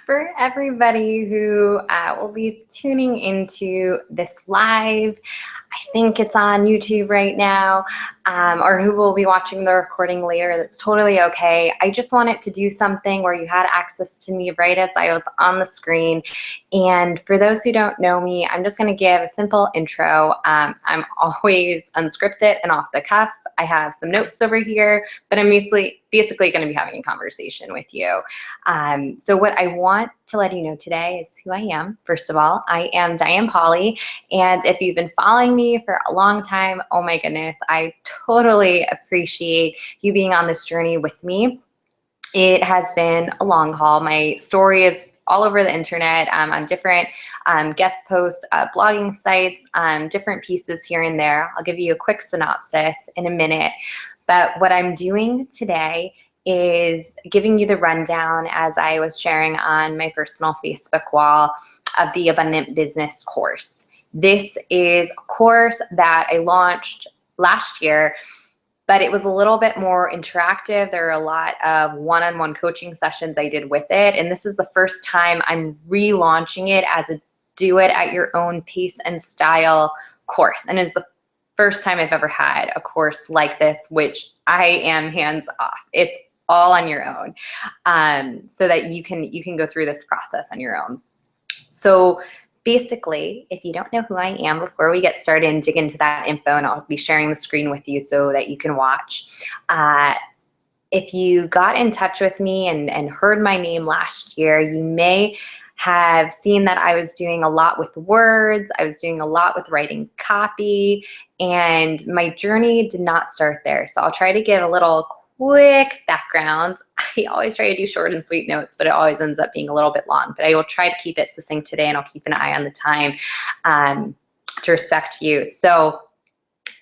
For everybody who will be tuning into this live, I think it's on YouTube right now, or who will be watching the recording later, that's totally okay. I just wanted to do something where you had access to me right as I was on the screen. And for those who don't know me, I'm just going to give a simple intro. I'm always unscripted and off the cuff. I have some notes over here, but I'm basically going to be having a conversation with you. So what I want to let you know today is who I am. First of all, I am Diane Pauley, and if you've been following me for a long time, oh my goodness, I totally appreciate you being on this journey with me. It has been a long haul. My story is all over the internet, on different guest posts, blogging sites, different pieces here and there. I'll give you a quick synopsis in a minute. But what I'm doing today is giving you the rundown, as I was sharing on my personal Facebook wall, of the Abundant Business course. This is a course that I launched last year, but it was a little bit more interactive. There are a lot of one-on-one coaching sessions I did with it, and this is the first time I'm relaunching it as a do it at your own pace and style course. And it's the first time I've ever had a course like this, which I am hands off. It's all on your own, so that you can go through this process on your own. So basically, if you don't know who I am, before we get started and dig into that info, and I'll be sharing the screen with you so that you can watch. If you got in touch with me and heard my name last year, you may have seen that I was doing a lot with words. I was doing a lot with writing copy, and my journey did not start there. So I'll try to give a little quick background. I always try to do short and sweet notes, but it always ends up being a little bit long. But I will try to keep it succinct today, and I'll keep an eye on the time to respect you. So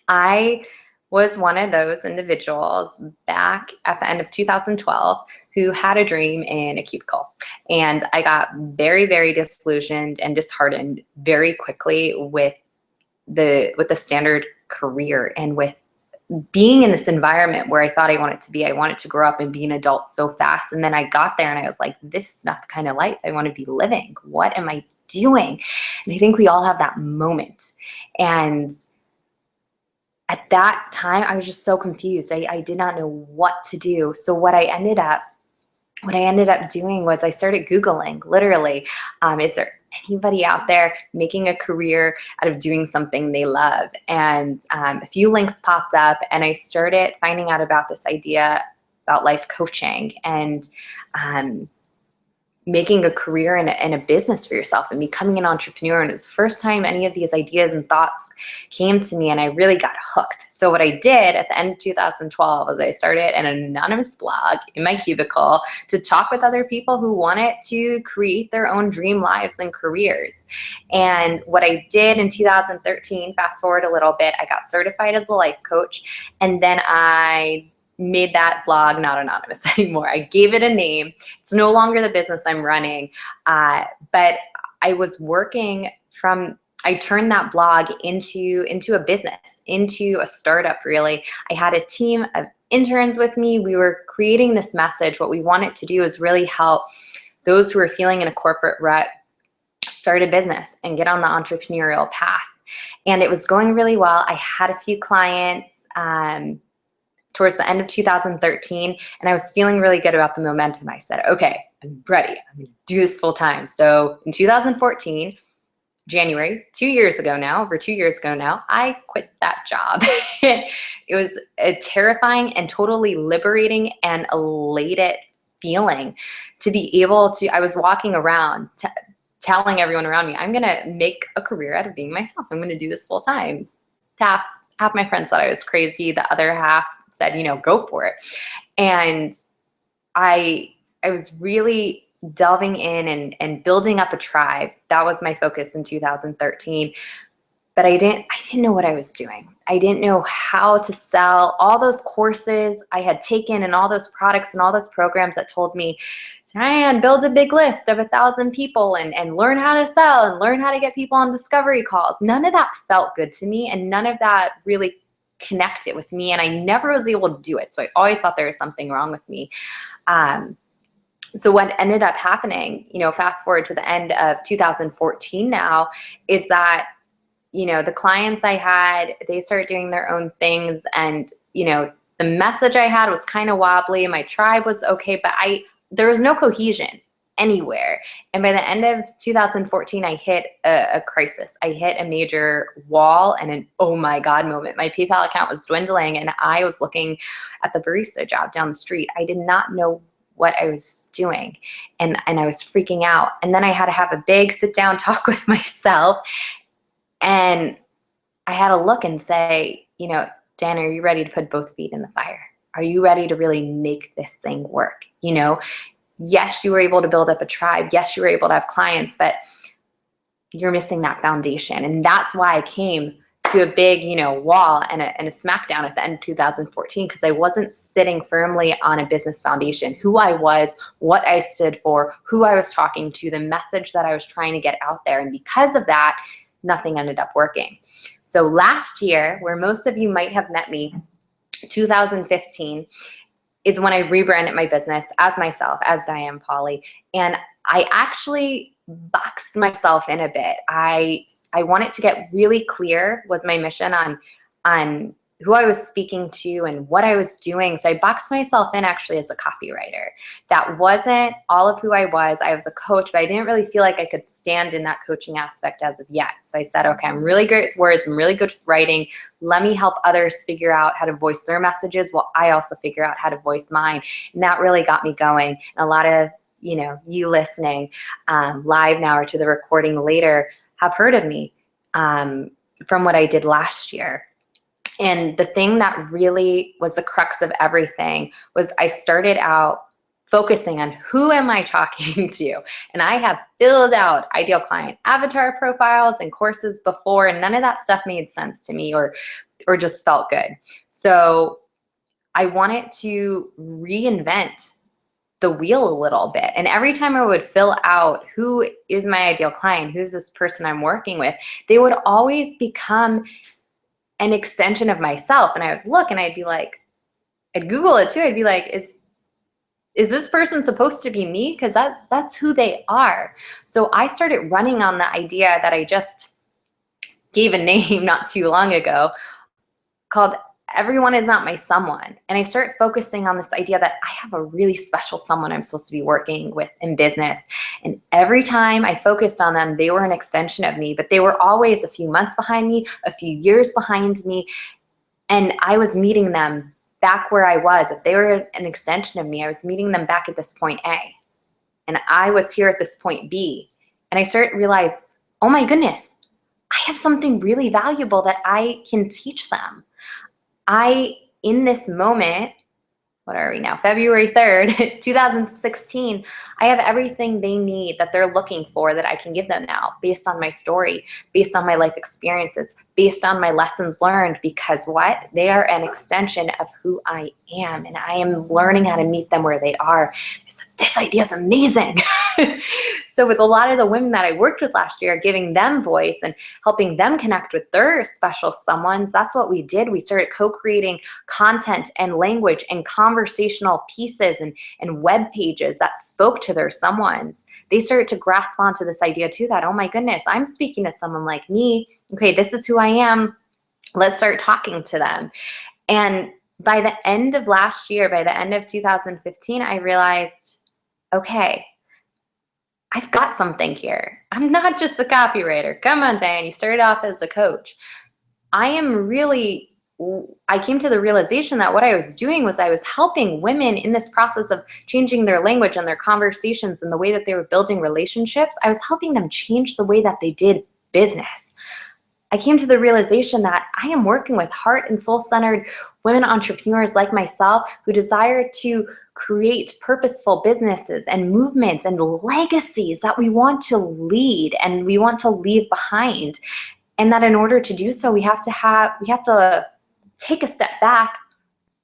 I was one of those individuals back at the end of 2012 who had a dream in a cubicle. And I got very, very disillusioned and disheartened very quickly with the standard career and with being in this environment where I thought I wanted to be. I wanted to grow up and be an adult so fast. And then I got there and I was like, this is not the kind of life I want to be living. What am I doing? And I think we all have that moment. And at that time, I was just so confused. I did not know what to do. So what I ended up doing was I started Googling, literally, is there anybody out there making a career out of doing something they love? And a few links popped up, and I started finding out about this idea about life coaching and making a career in a business for yourself and becoming an entrepreneur. And it's the first time any of these ideas and thoughts came to me, and I really got hooked. So what I did at the end of 2012 was I started an anonymous blog in my cubicle to talk with other people who wanted to create their own dream lives and careers. And what I did in 2013, fast forward a little bit, I got certified as a life coach, and then I made that blog not anonymous anymore. I gave it a name. It's no longer the business I'm running, but I was working I turned that blog into a business, into a startup, really. I had a team of interns with me. We were creating this message. What we wanted to do is really help those who are feeling in a corporate rut start a business and get on the entrepreneurial path. And it was going really well. I had a few clients towards the end of 2013, and I was feeling really good about the momentum. I said, okay, I'm ready. I'm going to do this full time. So in 2014, January, 2 years ago now, over 2 years ago now, I quit that job. It was a terrifying and totally liberating and elated feeling to be able to, I was walking around telling everyone around me, I'm going to make a career out of being myself. I'm going to do this full time. Half my friends thought I was crazy. The other half said, go for it. And I was really delving in and building up a tribe. That was my focus in 2013. But I didn't know what I was doing. I didn't know how to sell all those courses I had taken and all those products and all those programs that told me, Diane, build a big list of 1,000 people and learn how to sell and learn how to get people on discovery calls. None of that felt good to me, and none of that really connected with me, and I never was able to do it. So I always thought there was something wrong with me. So what ended up happening, fast forward to the end of 2014 now, is that, the clients I had, they started doing their own things, and, the message I had was kind of wobbly. My tribe was okay, but there was no cohesion anywhere. And by the end of 2014, I hit a crisis. I hit a major wall and an oh my God moment. My PayPal account was dwindling, and I was looking at the barista job down the street. I did not know what I was doing, and I was freaking out. And then I had to have a big sit down talk with myself, and I had to look and say, Dan, are you ready to put both feet in the fire? Are you ready to really make this thing work? Yes, you were able to build up a tribe. Yes, you were able to have clients, but you're missing that foundation. And that's why I came to a big, wall and a smackdown at the end of 2014, because I wasn't sitting firmly on a business foundation, who I was, what I stood for, who I was talking to, the message that I was trying to get out there. And because of that, nothing ended up working. So last year, where most of you might have met me, 2015, is when I rebranded my business as myself, as Diane Pauly. And I actually boxed myself in a bit. I wanted to get really clear, was my mission on who I was speaking to and what I was doing. So I boxed myself in actually as a copywriter. That wasn't all of who I was. I was a coach, but I didn't really feel like I could stand in that coaching aspect as of yet. So I said, okay, I'm really good with words. I'm really good with writing. Let me help others figure out how to voice their messages while I also figure out how to voice mine. And that really got me going. And a lot of you listening live now or to the recording later have heard of me from what I did last year. And the thing that really was the crux of everything was I started out focusing on who am I talking to? And I have filled out ideal client avatar profiles and courses before, and none of that stuff made sense to me or just felt good. So I wanted to reinvent the wheel a little bit. And every time I would fill out who is my ideal client, who's this person I'm working with, they would always become an extension of myself. And I would look and I'd be like, I'd Google it too. I'd be like, is this person supposed to be me? Because that's who they are. So I started running on the idea that I just gave a name not too long ago called Everyone Is Not My Someone. And I started focusing on this idea that I have a really special someone I'm supposed to be working with in business. And every time I focused on them, they were an extension of me, but they were always a few months behind me, a few years behind me. And I was meeting them back where I was. If they were an extension of me, I was meeting them back at this point A. And I was here at this point B. And I started to realize, oh my goodness, I have something really valuable that I can teach them. In this moment, what are we now? February 3rd, 2016, I have everything they need that they're looking for that I can give them now based on my story, based on my life experiences, based on my lessons learned, because what? They are an extension of who I am, and I am learning how to meet them where they are. I said, this idea is amazing. So with a lot of the women that I worked with last year, giving them voice and helping them connect with their special someones, that's what we did. We started co-creating content and language and conversational pieces and web pages that spoke to their someones. They started to grasp onto this idea too, that, oh my goodness, I'm speaking to someone like me. Okay, this is who I am. Let's start talking to them. And by the end of last year, by the end of 2015, I realized, okay, I've got something here. I'm not just a copywriter. Come on, Diane, you started off as a coach. I came to the realization that what I was doing was I was helping women in this process of changing their language and their conversations and the way that they were building relationships. I was helping them change the way that they did business. I came to the realization that I am working with heart and soul-centered women entrepreneurs like myself who desire to create purposeful businesses and movements and legacies that we want to lead and we want to leave behind. And that in order to do so, we have to take a step back,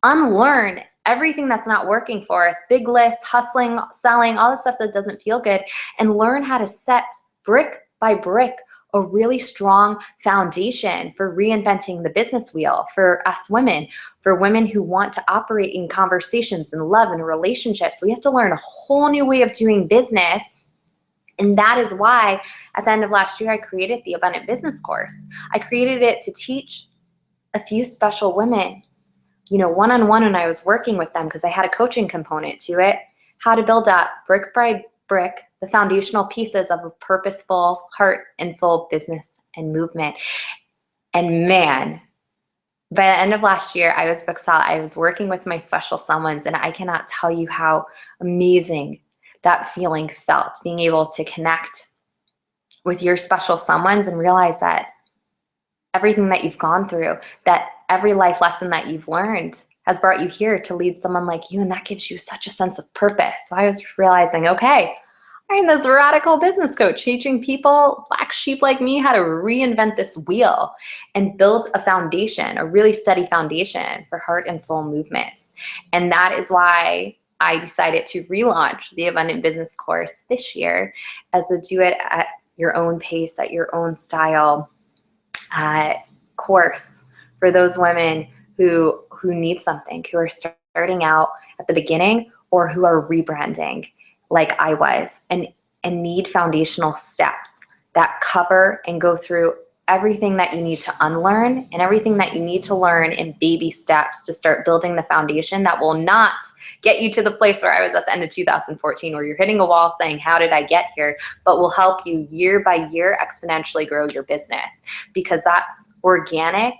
unlearn everything that's not working for us, big lists, hustling, selling, all the stuff that doesn't feel good, and learn how to set brick by brick a really strong foundation for reinventing the business wheel for us women, for women who want to operate in conversations and love and relationships. We have to learn a whole new way of doing business. And that is why at the end of last year, I created the Abundant Business course. I created it to teach a few special women, you know, one-on-one when I was working with them, because I had a coaching component to it, how to build up brick by brick the foundational pieces of a purposeful heart and soul business and movement. And man, by the end of last year, I was booked out. I was working with my special someones, and I cannot tell you how amazing that feeling felt, being able to connect with your special someones and realize that everything that you've gone through, that every life lesson that you've learned has brought you here to lead someone like you, and that gives you such a sense of purpose. So I was realizing, okay, I'm this radical business coach teaching people, black sheep like me, how to reinvent this wheel and build a foundation, a really steady foundation for heart and soul movements. And that is why I decided to relaunch the Abundant Business course this year as a do it at your own pace, at your own style course for those women who need something, who are starting out at the beginning or who are rebranding like I was, and need foundational steps that cover and go through everything that you need to unlearn and everything that you need to learn in baby steps to start building the foundation that will not get you to the place where I was at the end of 2014, where you're hitting a wall saying, how did I get here? But will help you year by year exponentially grow your business, because that's organic,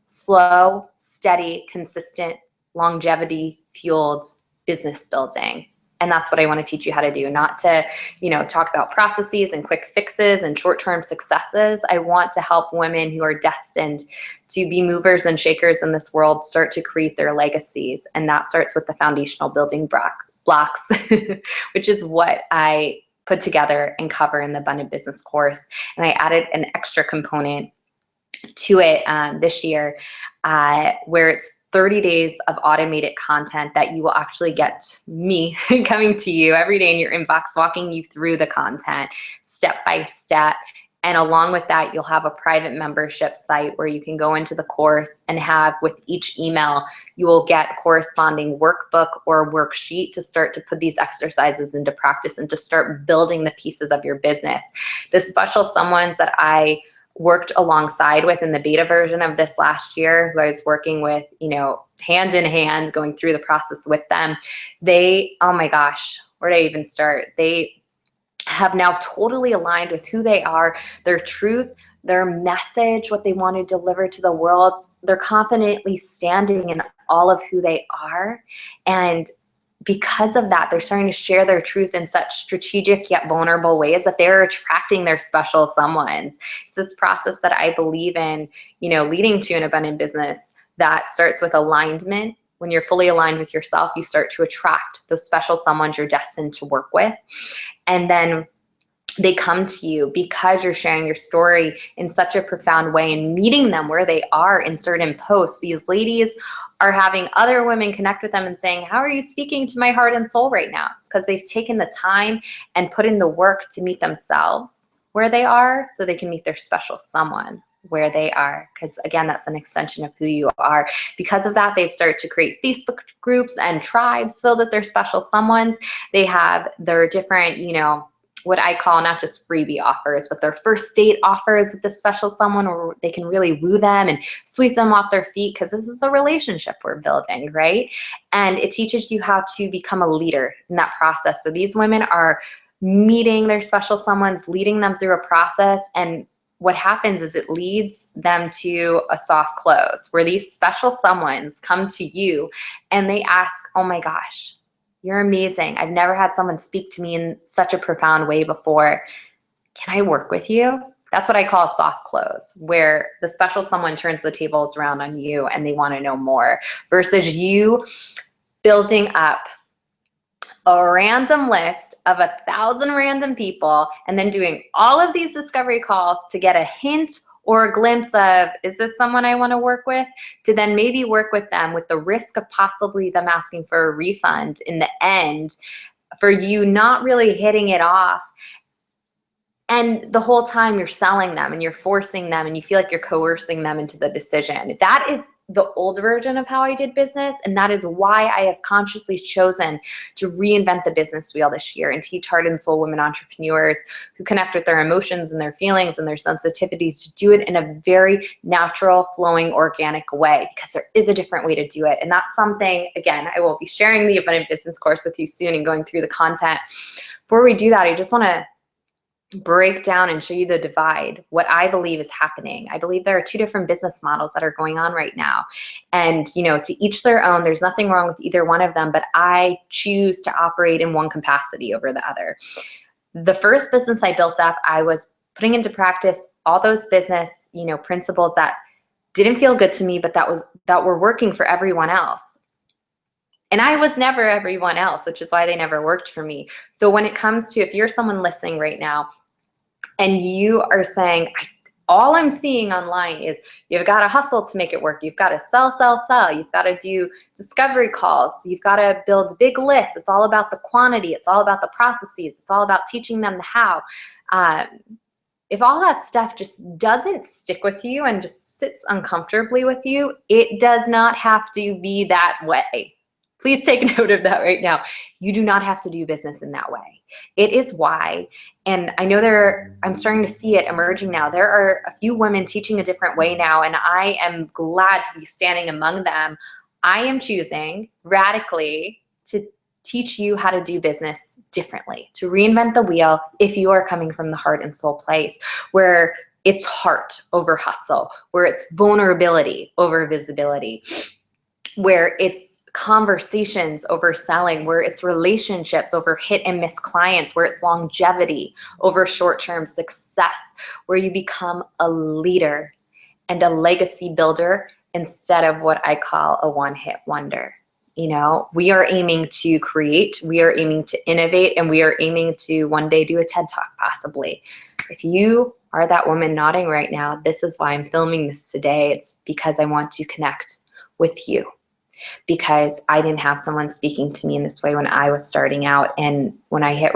slow, steady, consistent, longevity fueled business building. And that's what I want to teach you how to do, not to, you know, talk about processes and quick fixes and short-term successes. I want to help women who are destined to be movers and shakers in this world start to create their legacies. And that starts with the foundational building blocks, which is what I put together and cover in the Abundant Business course. And I added an extra component to it this year where it's 30 days of automated content that you will actually get me coming to you every day in your inbox, walking you through the content step by step. And along with that, you'll have a private membership site where you can go into the course and have, with each email, you will get a corresponding workbook or worksheet to start to put these exercises into practice and to start building the pieces of your business. The special someones that I worked alongside with in the beta version of this last year, who I was working with, you know, hand in hand, going through the process with them, they, oh my gosh, where do I even start? They have now totally aligned with who they are, their truth, their message, what they want to deliver to the world. They're confidently standing in all of who they are. And because of that, they're starting to share their truth in such strategic yet vulnerable ways that they're attracting their special someones. It's this process that I believe in, you know, leading to an abundant business that starts with alignment. When you're fully aligned with yourself, you start to attract those special someones you're destined to work with. And then they come to you because you're sharing your story in such a profound way and meeting them where they are in certain posts. These ladies are having other women connect with them and saying, how are you speaking to my heart and soul right now? It's because they've taken the time and put in the work to meet themselves where they are so they can meet their special someone where they are. Because again, that's an extension of who you are. Because of that, they've started to create Facebook groups and tribes filled with their special someones. They have their different, you know, what I call not just freebie offers, but their first date offers with this special someone where they can really woo them and sweep them off their feet, because this is a relationship we're building, right? And it teaches you how to become a leader in that process. So these women are meeting their special someones, leading them through a process, and what happens is it leads them to a soft close where these special someones come to you and they ask, oh my gosh, you're amazing. I've never had someone speak to me in such a profound way before. Can I work with you? That's what I call a soft close, where the special someone turns the tables around on you and they want to know more, versus you building up a random list of 1,000 random people and then doing all of these discovery calls to get a hint or a glimpse of, is this someone I want to work with? To then maybe work with them with the risk of possibly them asking for a refund in the end, for you not really hitting it off. And the whole time you're selling them and you're forcing them and you feel like you're coercing them into the decision. That is the old version of how I did business. And that is why I have consciously chosen to reinvent the business wheel this year and teach heart and soul women entrepreneurs who connect with their emotions and their feelings and their sensitivity to do it in a very natural, flowing, organic way, because there is a different way to do it. And that's something, again, I will be sharing the Abundant Business course with you soon and going through the content. Before we do that, I just want to break down and show you the divide, what I believe is happening. I believe there are two different business models that are going on right now. And, to each their own, there's nothing wrong with either one of them, but I choose to operate in one capacity over the other. The first business I built up, I was putting into practice all those business, principles that didn't feel good to me, but that were working for everyone else. And I was never everyone else, which is why they never worked for me. So when it comes to, if you're someone listening right now and you are saying, all I'm seeing online is you've got to hustle to make it work. You've got to sell, sell, sell. You've got to do discovery calls. You've got to build big lists. It's all about the quantity. It's all about the processes. It's all about teaching them the how. If all that stuff just doesn't stick with you and just sits uncomfortably with you, it does not have to be that way. Please take note of that right now. You do not have to do business in that way. It is why, and I know I'm starting to see it emerging now. There are a few women teaching a different way now, and I am glad to be standing among them. I am choosing radically to teach you how to do business differently, to reinvent the wheel if you are coming from the heart and soul place, where it's heart over hustle, where it's vulnerability over visibility, where it's conversations over selling, where it's relationships over hit and miss clients, where it's longevity over short-term success, where you become a leader and a legacy builder instead of what I call a one-hit wonder. We are aiming to create, we are aiming to innovate, and we are aiming to one day do a TED Talk possibly. If you are that woman nodding right now, this is why I'm filming this today. It's because I want to connect with you, because I didn't have someone speaking to me in this way when I was starting out. And when I hit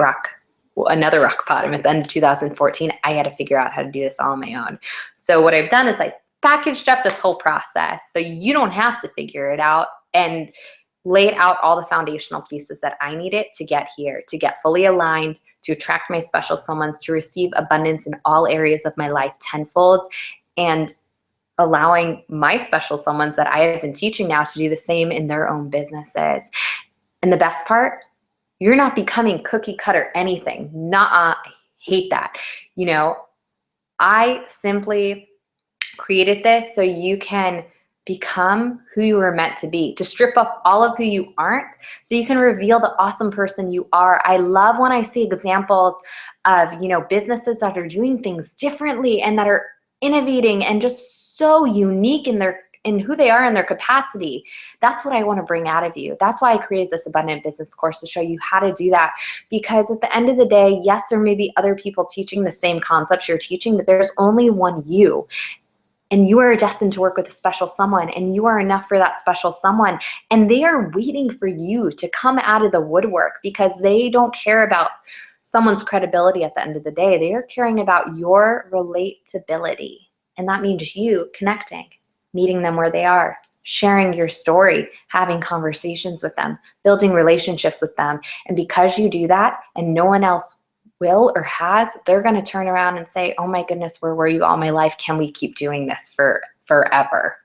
another rock bottom at the end of 2014, I had to figure out how to do this all on my own. So what I've done is I packaged up this whole process so you don't have to figure it out, and laid out all the foundational pieces that I needed to get here, to get fully aligned, to attract my special someones, to receive abundance in all areas of my life tenfold, and allowing my special someones that I have been teaching now to do the same in their own businesses. And the best part, you're not becoming cookie cutter anything. I hate that. I simply created this so you can become who you were meant to be, to strip off all of who you aren't so you can reveal the awesome person you are. I love when I see examples of, businesses that are doing things differently and that are innovating and just so unique in who they are in their capacity. That's what I want to bring out of you. That's why I created this Abundant Business course, to show you how to do that. Because at the end of the day, yes, there may be other people teaching the same concepts you're teaching, but there's only one you. And you are destined to work with a special someone, and you are enough for that special someone. And they are waiting for you to come out of the woodwork, because they don't care about someone's credibility at the end of the day. They are caring about your relatability. And that means you connecting, meeting them where they are, sharing your story, having conversations with them, building relationships with them. And because you do that and no one else will or has, they're going to turn around and say, oh my goodness, where were you all my life? Can we keep doing this for forever?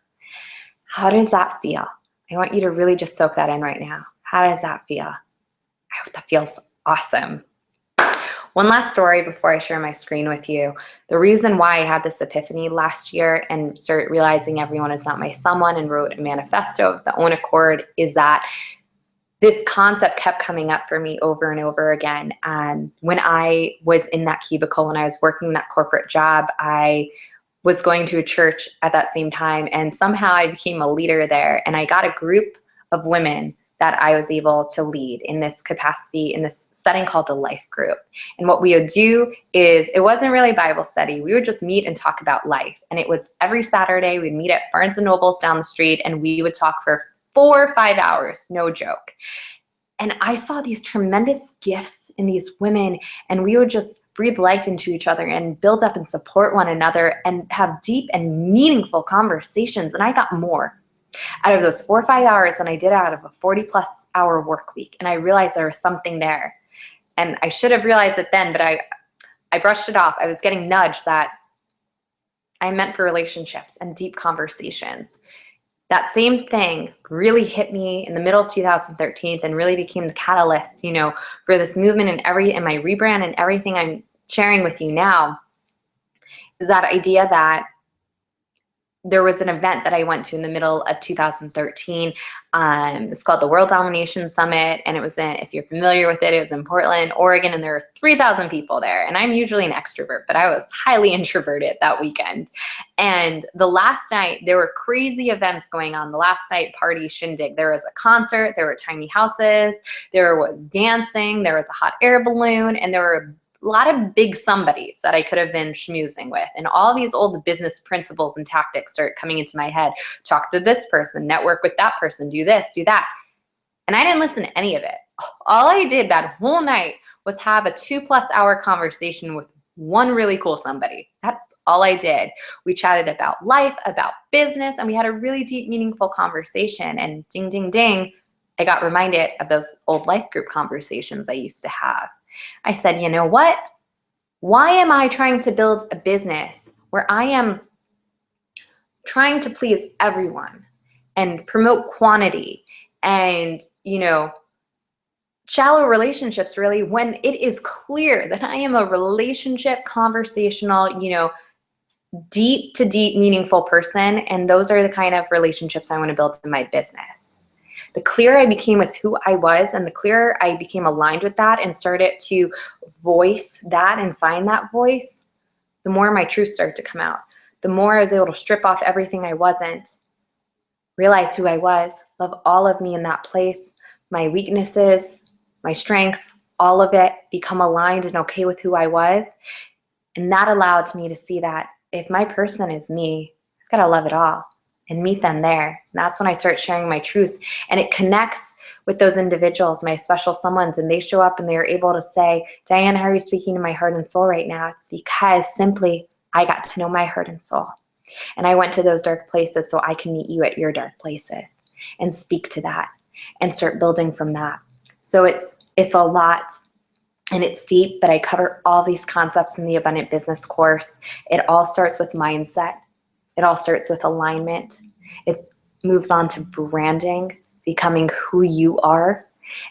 How does that feel? I want you to really just soak that in right now. How does that feel? I hope that feels awesome. One last story before I share my screen with you. The reason why I had this epiphany last year and started realizing everyone is not my someone and wrote a manifesto of the own accord is that this concept kept coming up for me over and over again. When I was in that cubicle, when I was working that corporate job, I was going to a church at that same time, and somehow I became a leader there, and I got a group of women that I was able to lead in this capacity, in this setting called a life group. And what we would do is, it wasn't really Bible study. We would just meet and talk about life. And it was every Saturday, we'd meet at Barnes & Noble's down the street, and we would talk for 4 or 5 hours, no joke. And I saw these tremendous gifts in these women, and we would just breathe life into each other and build up and support one another and have deep and meaningful conversations. And I got more out of those 4 or 5 hours than I did out of a 40+ hour work week. And I realized there was something there. And I should have realized it then, but I brushed it off. I was getting nudged that I'm meant for relationships and deep conversations. That same thing really hit me in the middle of 2013 and really became the catalyst, for this movement and my rebrand and everything I'm sharing with you now, is that idea that there was an event that I went to in the middle of 2013. It's called the World Domination Summit, and it was if you're familiar with it, it was in Portland, Oregon, and there were 3,000 people there. And I'm usually an extrovert, but I was highly introverted that weekend. And the last night, there were crazy events going on. The last night, party shindig. There was a concert, there were tiny houses, there was dancing, there was a hot air balloon, and there were a lot of big somebodies that I could have been schmoozing with. And all these old business principles and tactics start coming into my head. Talk to this person, network with that person, do this, do that. And I didn't listen to any of it. All I did that whole night was have a 2+ hour conversation with one really cool somebody. That's all I did. We chatted about life, about business, and we had a really deep, meaningful conversation. And ding, ding, ding, I got reminded of those old life group conversations I used to have. I said, you know what? Why am I trying to build a business where I am trying to please everyone and promote quantity and, shallow relationships, really, when it is clear that I am a relationship, conversational, deep to deep, meaningful person. And those are the kind of relationships I want to build in my business. The clearer I became with who I was and the clearer I became aligned with that and started to voice that and find that voice, the more my truth started to come out. The more I was able to strip off everything I wasn't, realize who I was, love all of me in that place, my weaknesses, my strengths, all of it, become aligned and okay with who I was. And that allowed me to see that if my person is me, I've got to love it all and meet them there. And that's when I start sharing my truth. And it connects with those individuals, my special someones, and they show up and they're able to say, Diane, how are you speaking to my heart and soul right now? It's because simply I got to know my heart and soul. And I went to those dark places so I can meet you at your dark places and speak to that and start building from that. So it's a lot and it's deep, but I cover all these concepts in the Abundant Business course. It all starts with mindset. It all starts with alignment. It moves on to branding, becoming who you are.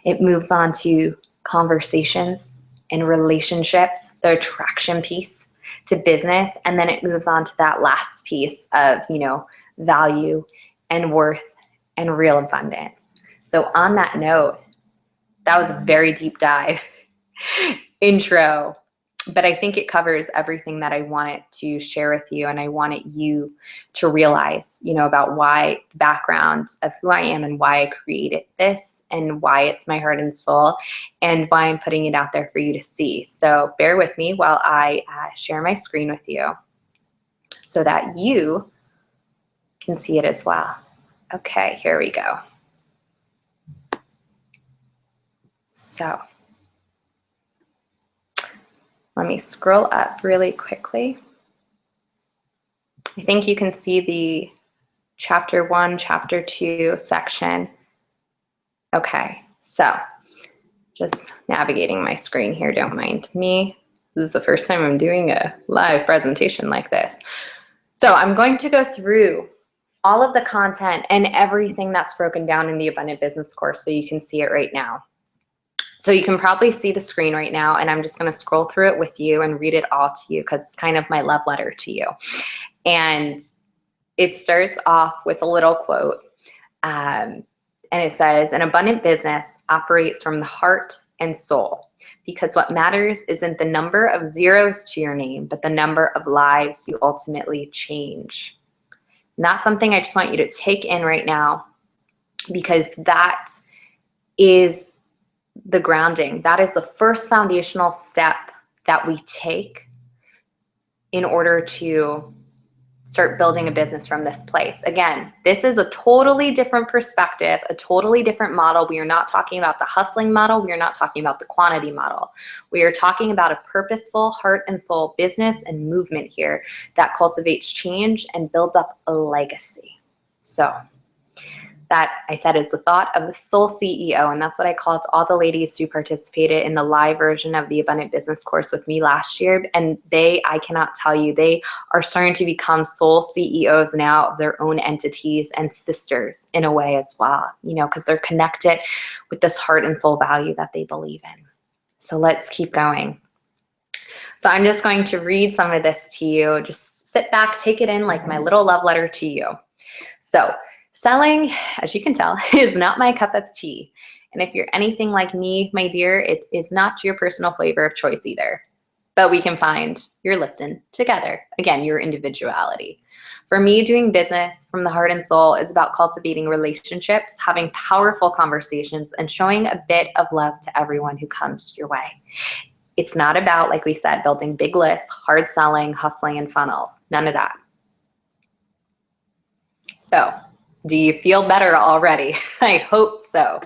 It moves on to conversations and relationships, the attraction piece to business. And then it moves on to that last piece of, value and worth and real abundance. So on that note, that was a very deep dive intro. But I think it covers everything that I wanted to share with you. And I wanted you to realize, about why the background of who I am and why I created this and why it's my heart and soul and why I'm putting it out there for you to see. So bear with me while I share my screen with you so that you can see it as well. Okay, here we go. So let me scroll up really quickly. I think you can see the chapter 1, chapter 2 section. Okay, so just navigating my screen here, don't mind me. This is the first time I'm doing a live presentation like this. So I'm going to go through all of the content and everything that's broken down in the Abundant Business course so you can see it right now. So you can probably see the screen right now, and I'm just going to scroll through it with you and read it all to you because it's kind of my love letter to you. And it starts off with a little quote, and it says, an abundant business operates from the heart and soul because what matters isn't the number of zeros to your name, but the number of lives you ultimately change. And that's something I just want you to take in right now because that is the grounding. That is the first foundational step that we take in order to start building a business from this place. Again, this is a totally different perspective, a totally different model. We are not talking about the hustling model. We are not talking about the quantity model. We are talking about a purposeful heart and soul business and movement here that cultivates change and builds up a legacy. So that, I said, is the thought of the Soul CEO, and that's what I call it to all the ladies who participated in the live version of the Abundant Business course with me last year. And I cannot tell you, they are starting to become soul CEOs now of their own entities and sisters in a way as well, because they're connected with this heart and soul value that they believe in. So let's keep going. So I'm just going to read some of this to you. Just sit back, take it in like my little love letter to you. So, selling, as you can tell, is not my cup of tea. And if you're anything like me, my dear, it is not your personal flavor of choice either. But we can find your Lipton together. Again, your individuality. For me, doing business from the heart and soul is about cultivating relationships, having powerful conversations, and showing a bit of love to everyone who comes your way. It's not about, like we said, building big lists, hard selling, hustling, and funnels. None of that. So, do you feel better already? I hope so.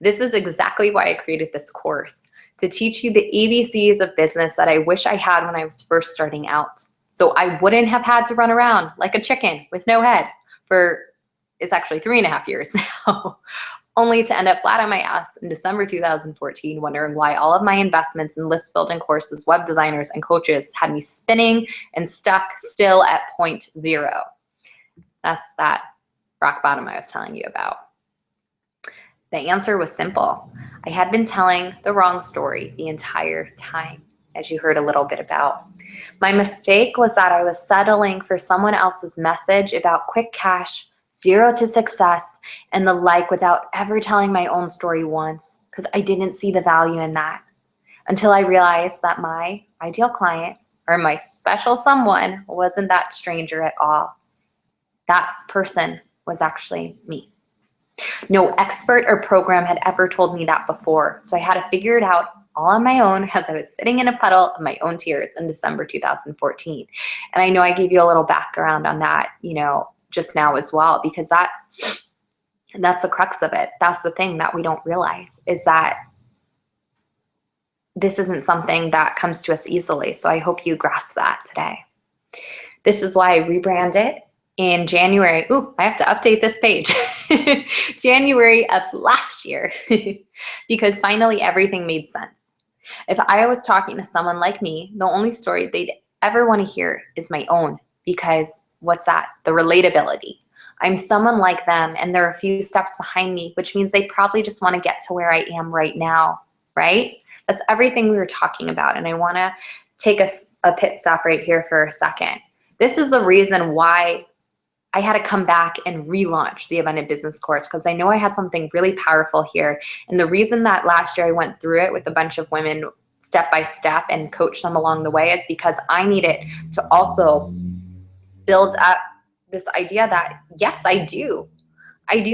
This is exactly why I created this course, to teach you the ABCs of business that I wish I had when I was first starting out. So I wouldn't have had to run around like a chicken with no head for, it's actually 3.5 years now, only to end up flat on my ass in December 2014, wondering why all of my investments in list building courses, web designers, and coaches had me spinning and stuck still at point zero. That's that rock bottom I was telling you about. The answer was simple. I had been telling the wrong story the entire time, as you heard a little bit about. My mistake was that I was settling for someone else's message about quick cash, zero to success, and the like without ever telling my own story once, because I didn't see the value in that until I realized that my ideal client or my special someone wasn't that stranger at all. That person was actually me. No expert or program had ever told me that before, so I had to figure it out all on my own as I was sitting in a puddle of my own tears in December 2014. And I know I gave you a little background on that, just now as well, because that's the crux of it. That's the thing that we don't realize, is that this isn't something that comes to us easily. So I hope you grasp that today. This is why I rebranded in January. Ooh, I have to update this page. January of last year, because finally everything made sense. If I was talking to someone like me, the only story they'd ever want to hear is my own, because what's that? The relatability. I'm someone like them, and they're a few steps behind me, which means they probably just want to get to where I am right now, right? That's everything we were talking about. And I want to take a pit stop right here for a second. This is the reason why I had to come back and relaunch the Abundant Business course, because I know I had something really powerful here. And the reason that last year I went through it with a bunch of women step by step and coach them along the way is because I needed to also build up this idea that, yes, I do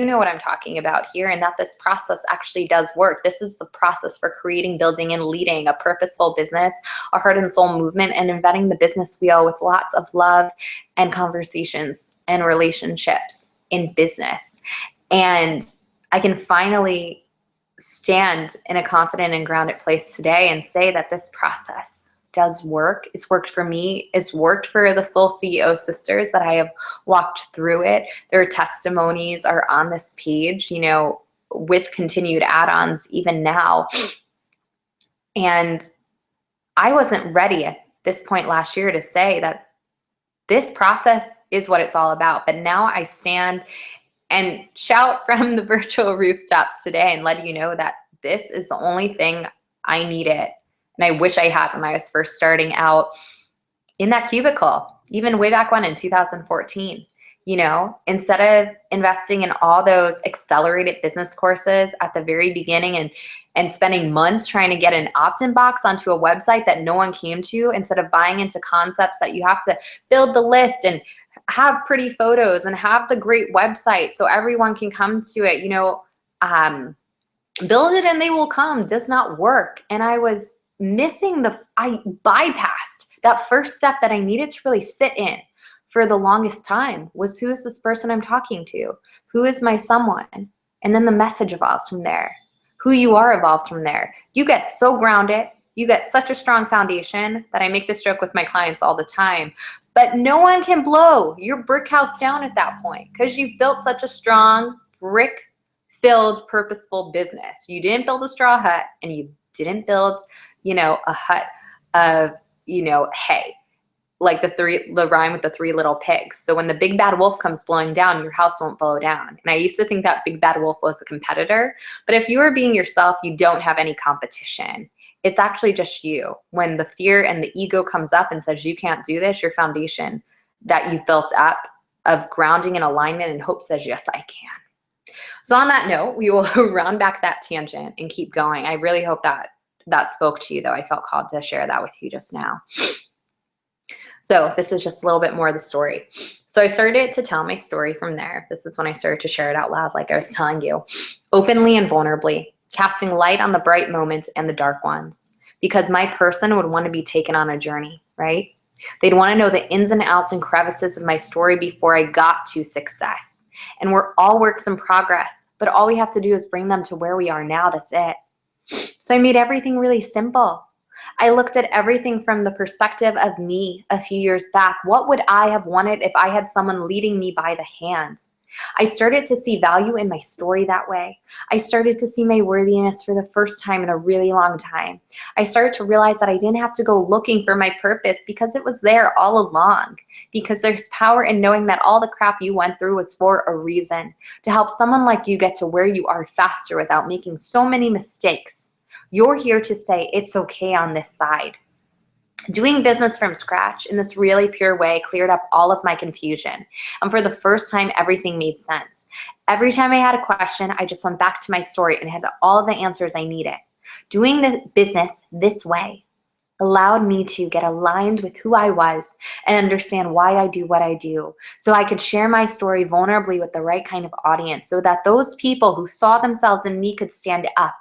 know what I'm talking about here, and that this process actually does work. This is the process for creating, building, and leading a purposeful business, a heart and soul movement, and embedding the business wheel with lots of love and conversations and relationships in business. And I can finally stand in a confident and grounded place today and say that this process does work. It's worked for me. It's worked for the Soul CEO sisters that I have walked through it. Their testimonies are on this page, with continued add-ons even now. And I wasn't ready at this point last year to say that this process is what it's all about. But now I stand and shout from the virtual rooftops today and let you know that this is the only thing I needed. And I wish I had when I was first starting out in that cubicle, even way back when in 2014. Instead of investing in all those accelerated business courses at the very beginning and spending months trying to get an opt-in box onto a website that no one came to, instead of buying into concepts that you have to build the list and have pretty photos and have the great website so everyone can come to it, build it and they will come, does not work. And I was missing I bypassed that first step that I needed to really sit in for the longest time was, who is this person I'm talking to? Who is my someone? And then the message evolves from there. Who you are evolves from there. You get so grounded. You get such a strong foundation that I make this joke with my clients all the time. But no one can blow your brick house down at that point because you've built such a strong brick-filled, purposeful business. You didn't build a straw hut, and you didn't build, a hut of, hay, like the rhyme with the three little pigs. So when the big bad wolf comes blowing down, your house won't blow down. And I used to think that big bad wolf was a competitor, but if you are being yourself, you don't have any competition. It's actually just you. When the fear and the ego comes up and says you can't do this, your foundation that you've built up of grounding and alignment and hope says, yes, I can. So on that note, we will round back that tangent and keep going. I really hope that spoke to you, though. I felt called to share that with you just now. So this is just a little bit more of the story. So I started to tell my story from there. This is when I started to share it out loud, like I was telling you, openly and vulnerably, casting light on the bright moments and the dark ones, because my person would want to be taken on a journey, right? They'd want to know the ins and outs and crevices of my story before I got to success. And we're all works in progress, but all we have to do is bring them to where we are now. That's it. So I made everything really simple. I looked at everything from the perspective of me a few years back. What would I have wanted if I had someone leading me by the hand? I started to see value in my story that way. I started to see my worthiness for the first time in a really long time. I started to realize that I didn't have to go looking for my purpose because it was there all along. Because there's power in knowing that all the crap you went through was for a reason, to help someone like you get to where you are faster without making so many mistakes. You're here to say it's okay on this side. Doing business from scratch in this really pure way cleared up all of my confusion. And for the first time, everything made sense. Every time I had a question, I just went back to my story and had all of the answers I needed. Doing the business this way allowed me to get aligned with who I was and understand why I do what I do, so I could share my story vulnerably with the right kind of audience, so that those people who saw themselves in me could stand up.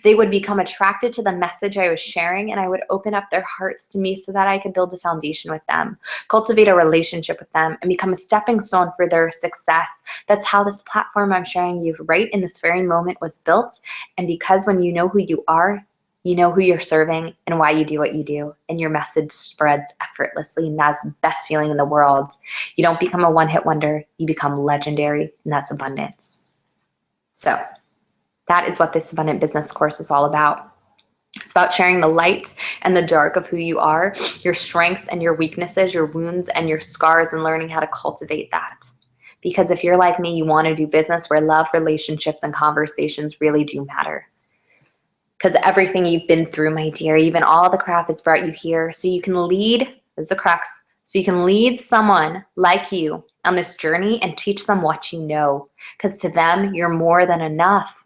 They would become attracted to the message I was sharing, and I would open up their hearts to me so that I could build a foundation with them, cultivate a relationship with them, and become a stepping stone for their success. That's how this platform I'm sharing you right in this very moment was built. And because when you know who you are, you know who you're serving and why you do what you do, and your message spreads effortlessly, and that's the best feeling in the world. You don't become a one-hit wonder, you become legendary, and that's abundance. So that is what this Abundant Business course is all about. It's about sharing the light and the dark of who you are, your strengths and your weaknesses, your wounds and your scars, and learning how to cultivate that. Because if you're like me, you want to do business where love, relationships, and conversations really do matter. Because everything you've been through, my dear, even all the crap has brought you here, so you can lead, this is the crux, so you can lead someone like you on this journey and teach them what you know. Because to them, you're more than enough.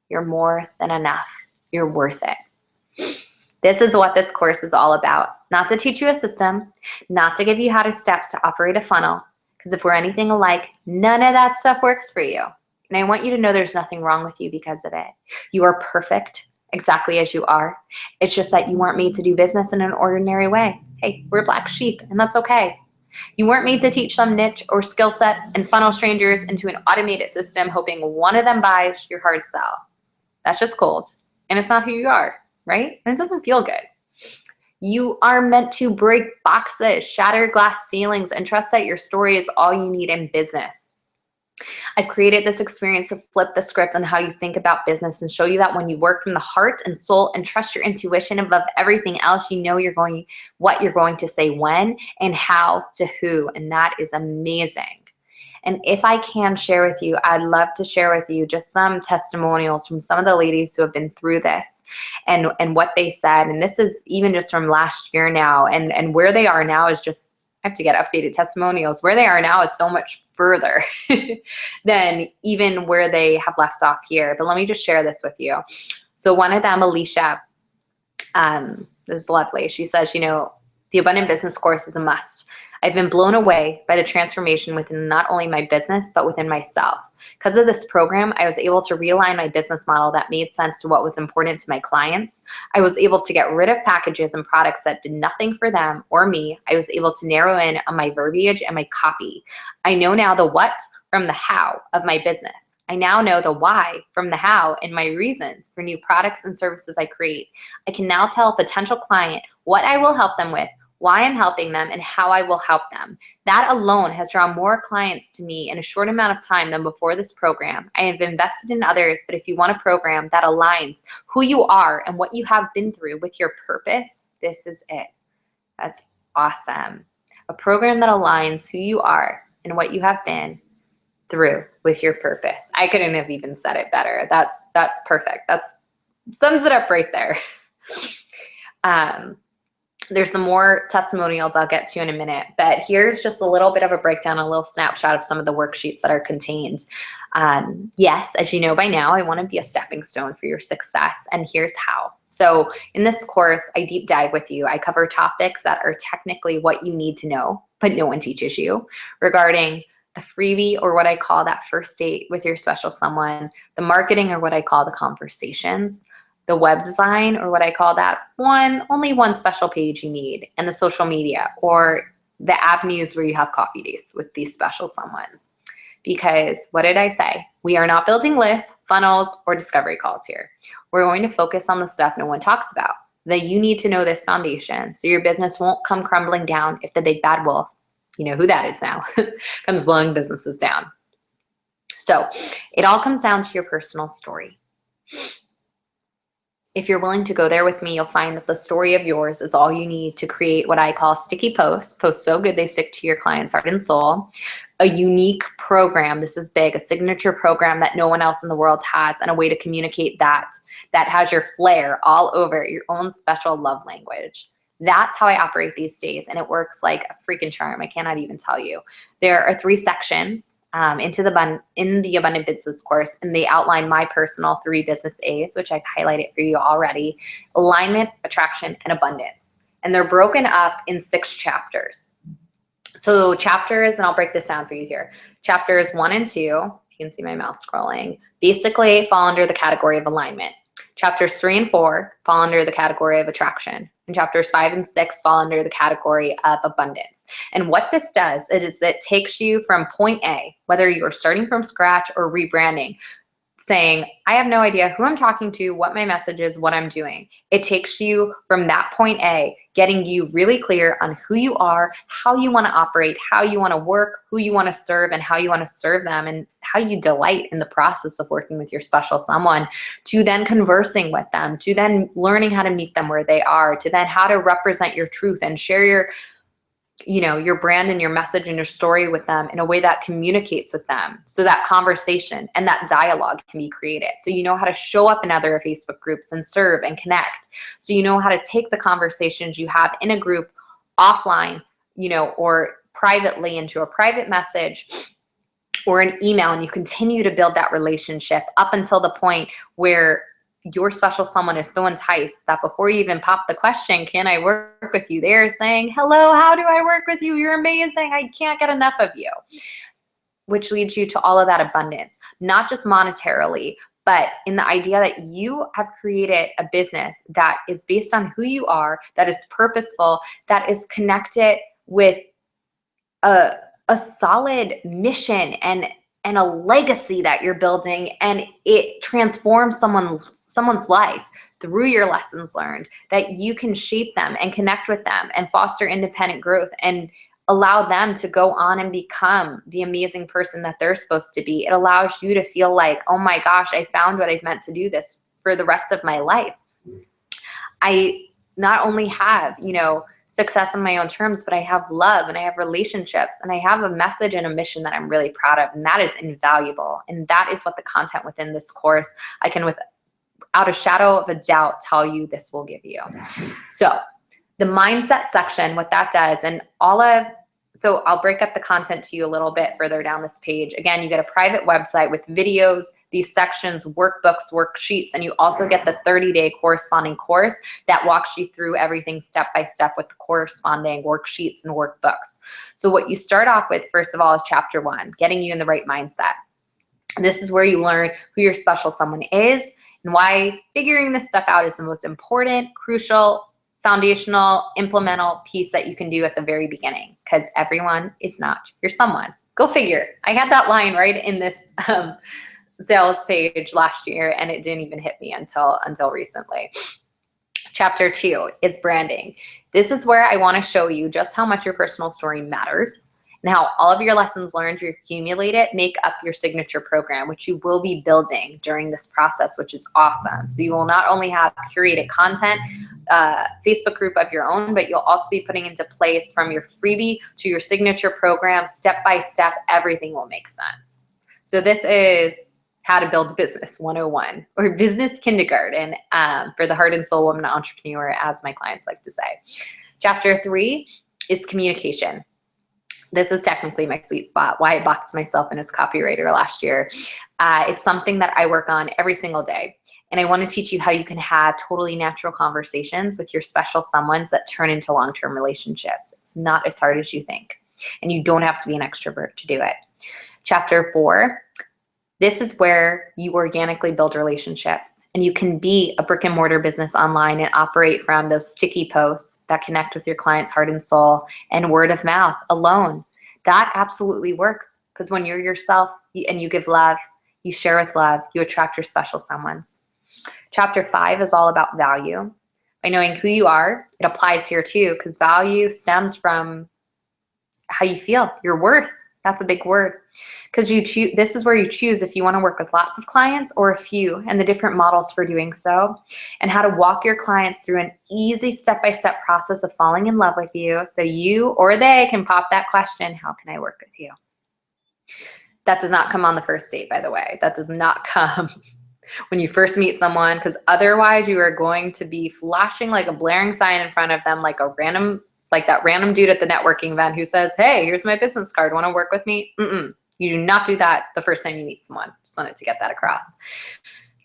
You're more than enough. You're worth it. This is what this course is all about. Not to teach you a system, not to give you how to steps to operate a funnel, because if we're anything alike, none of that stuff works for you. And I want you to know there's nothing wrong with you because of it. You are perfect exactly as you are. It's just that you weren't made to do business in an ordinary way. Hey, we're black sheep, and that's okay. You weren't made to teach some niche or skill set and funnel strangers into an automated system hoping one of them buys your hard sell. That's just cold, and it's not who you are, right? And it doesn't feel good. You are meant to break boxes, shatter glass ceilings, and trust that your story is all you need in business. I've created this experience to flip the script on how you think about business and show you that when you work from the heart and soul and trust your intuition above everything else, you know what you're going to say when and how to who, and that is amazing. And if I can share with you, I'd love to share with you just some testimonials from some of the ladies who have been through this and what they said. And this is even just from last year now. And where they are now is just, I have to get updated testimonials. Where they are now is so much further than even where they have left off here. But let me just share this with you. So one of them, Alicia, this is lovely. She says, The Abundant Business course is a must. I've been blown away by the transformation within not only my business, but within myself. Because of this program, I was able to realign my business model that made sense to what was important to my clients. I was able to get rid of packages and products that did nothing for them or me. I was able to narrow in on my verbiage and my copy. I know now the what from the how of my business. I now know the why from the how and my reasons for new products and services I create. I can now tell a potential client what I will help them with, why I'm helping them, and how I will help them. That alone has drawn more clients to me in a short amount of time than before this program. I have invested in others, but if you want a program that aligns who you are and what you have been through with your purpose, this is it. That's awesome. A program that aligns who you are and what you have been through with your purpose. I couldn't have even said it better. That's perfect. That's sums it up right there. There's some more testimonials I'll get to in a minute, but here's just a little bit of a breakdown, a little snapshot of some of the worksheets that are contained. Yes, as you know by now, I want to be a stepping stone for your success, and here's how. So in this course, I deep dive with you. I cover topics that are technically what you need to know, but no one teaches you, regarding the freebie, or what I call that first date with your special someone, the marketing, or what I call the conversations, the web design, or what I call that only one special page you need, and the social media, or the avenues where you have coffee dates with these special someones. Because what did I say? We are not building lists, funnels, or discovery calls here. We're going to focus on the stuff no one talks about, that you need to know this foundation so your business won't come crumbling down if the big bad wolf, you know who that is now, comes blowing businesses down. So it all comes down to your personal story. If you're willing to go there with me, you'll find that the story of yours is all you need to create what I call sticky posts so good they stick to your client's heart and soul. A unique program, this is big, a signature program that no one else in the world has, and a way to communicate that has your flair all over, your own special love language. That's how I operate these days, and it works like a freaking charm. I cannot even tell you. There are 3 sections in the Abundant Business course, and they outline my personal 3 business A's, which I've highlighted for you already: alignment, attraction, and abundance. And they're broken up in 6 chapters. So chapters, and I'll break this down for you here. Chapters 1 and 2, you can see my mouse scrolling, basically fall under the category of alignment. Chapters 3 and 4 fall under the category of attraction. And chapters 5 and 6 fall under the category of abundance. And what this does is it takes you from point A, whether you're starting from scratch or rebranding, saying, I have no idea who I'm talking to, what my message is, what I'm doing. It takes you from that point A, getting you really clear on who you are, how you want to operate, how you want to work, who you want to serve, and how you want to serve them, and how you delight in the process of working with your special someone, to then conversing with them, to then learning how to meet them where they are, to then how to represent your truth and share your brand and your message and your story with them in a way that communicates with them, so that conversation and that dialogue can be created. So you know how to show up in other Facebook groups and serve and connect. So you know how to take the conversations you have in a group offline, or privately, into a private message or an email, and you continue to build that relationship up until the point where your special someone is so enticed that before you even pop the question, can I work with you? They're saying, hello, how do I work with you? You're amazing. I can't get enough of you. Which leads you to all of that abundance, not just monetarily, but in the idea that you have created a business that is based on who you are, that is purposeful, that is connected with a solid mission and a legacy that you're building, and it transforms someone's life through your lessons learned, that you can shape them and connect with them and foster independent growth and allow them to go on and become the amazing person that they're supposed to be. It allows you to feel like, oh my gosh, I found what I've meant to do this for the rest of my life. I not only have, success on my own terms, but I have love and I have relationships and I have a message and a mission that I'm really proud of. And that is invaluable. And that is what the content within this course, I can without a shadow of a doubt tell you this will give you. So the mindset section, what that does, and So I'll break up the content to you a little bit further down this page. Again, you get a private website with videos, these sections, workbooks, worksheets, and you also get the 30-day corresponding course that walks you through everything step by step with the corresponding worksheets and workbooks. So what you start off with, first of all, is chapter 1, getting you in the right mindset. This is where you learn who your special someone is and why figuring this stuff out is the most important, crucial, foundational, implemental piece that you can do at the very beginning, because everyone is not your someone. Go figure. I had that line right in this sales page last year, and it didn't even hit me until recently. Chapter 2 is branding. This is where I want to show you just how much your personal story matters and how all of your lessons learned you accumulate it make up your signature program, which you will be building during this process, which is awesome. So you will not only have curated content, Facebook group of your own, but you'll also be putting into place from your freebie to your signature program, step by step, everything will make sense. So this is how to build business 101, or business kindergarten for the heart and soul woman entrepreneur, as my clients like to say. Chapter 3 is communication. This is technically my sweet spot, why I boxed myself in as copywriter last year. It's something that I work on every single day. And I want to teach you how you can have totally natural conversations with your special someones that turn into long-term relationships. It's not as hard as you think. And you don't have to be an extrovert to do it. Chapter 4, this is where you organically build relationships, and you can be a brick and mortar business online and operate from those sticky posts that connect with your client's heart and soul and word of mouth alone. That absolutely works, because when you're yourself and you give love, you share with love, you attract your special someones. Chapter 5 is all about value. By knowing who you are, it applies here too, because value stems from how you feel, your worth. That's a big word, because this is where you choose if you want to work with lots of clients or a few, and the different models for doing so, and how to walk your clients through an easy step-by-step process of falling in love with you, so you or they can pop that question, how can I work with you? That does not come on the first date, by the way. That does not come when you first meet someone, because otherwise you are going to be flashing like a blaring sign in front of them like that random dude at the networking event who says, hey, here's my business card, want to work with me? You do not do that the first time you meet someone. Just wanted to get that across.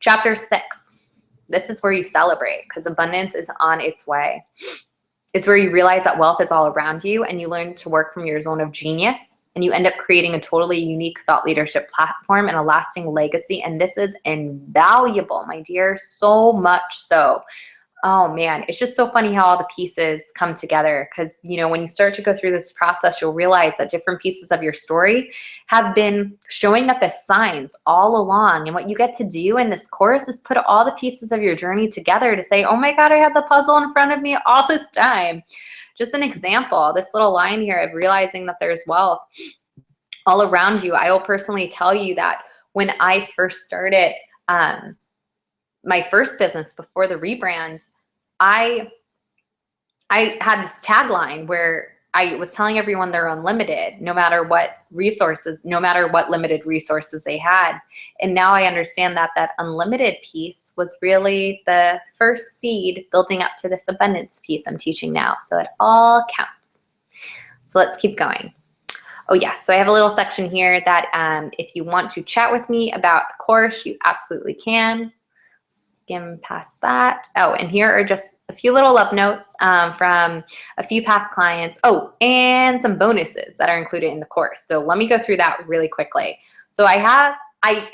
Chapter 6, this is where you celebrate, because abundance is on its way. It's where you realize that wealth is all around you, and you learn to work from your zone of genius, and you end up creating a totally unique thought leadership platform and a lasting legacy. And this is invaluable, my dear, so much so. Oh man, it's just so funny how all the pieces come together, because when you start to go through this process, you'll realize that different pieces of your story have been showing up as signs all along. And what you get to do in this course is put all the pieces of your journey together to say, oh my God, I had the puzzle in front of me all this time. Just an example, this little line here of realizing that there's wealth all around you. I will personally tell you that when I first started my first business before the rebrand, I had this tagline where I was telling everyone they're unlimited, no matter what limited resources they had. And now I understand that that unlimited piece was really the first seed building up to this abundance piece I'm teaching now. So it all counts. So let's keep going. Oh yeah, so I have a little section here that if you want to chat with me about the course, you absolutely can. Skim past that. Oh, and here are just a few little love notes from a few past clients. Oh, and some bonuses that are included in the course. So let me go through that really quickly. So I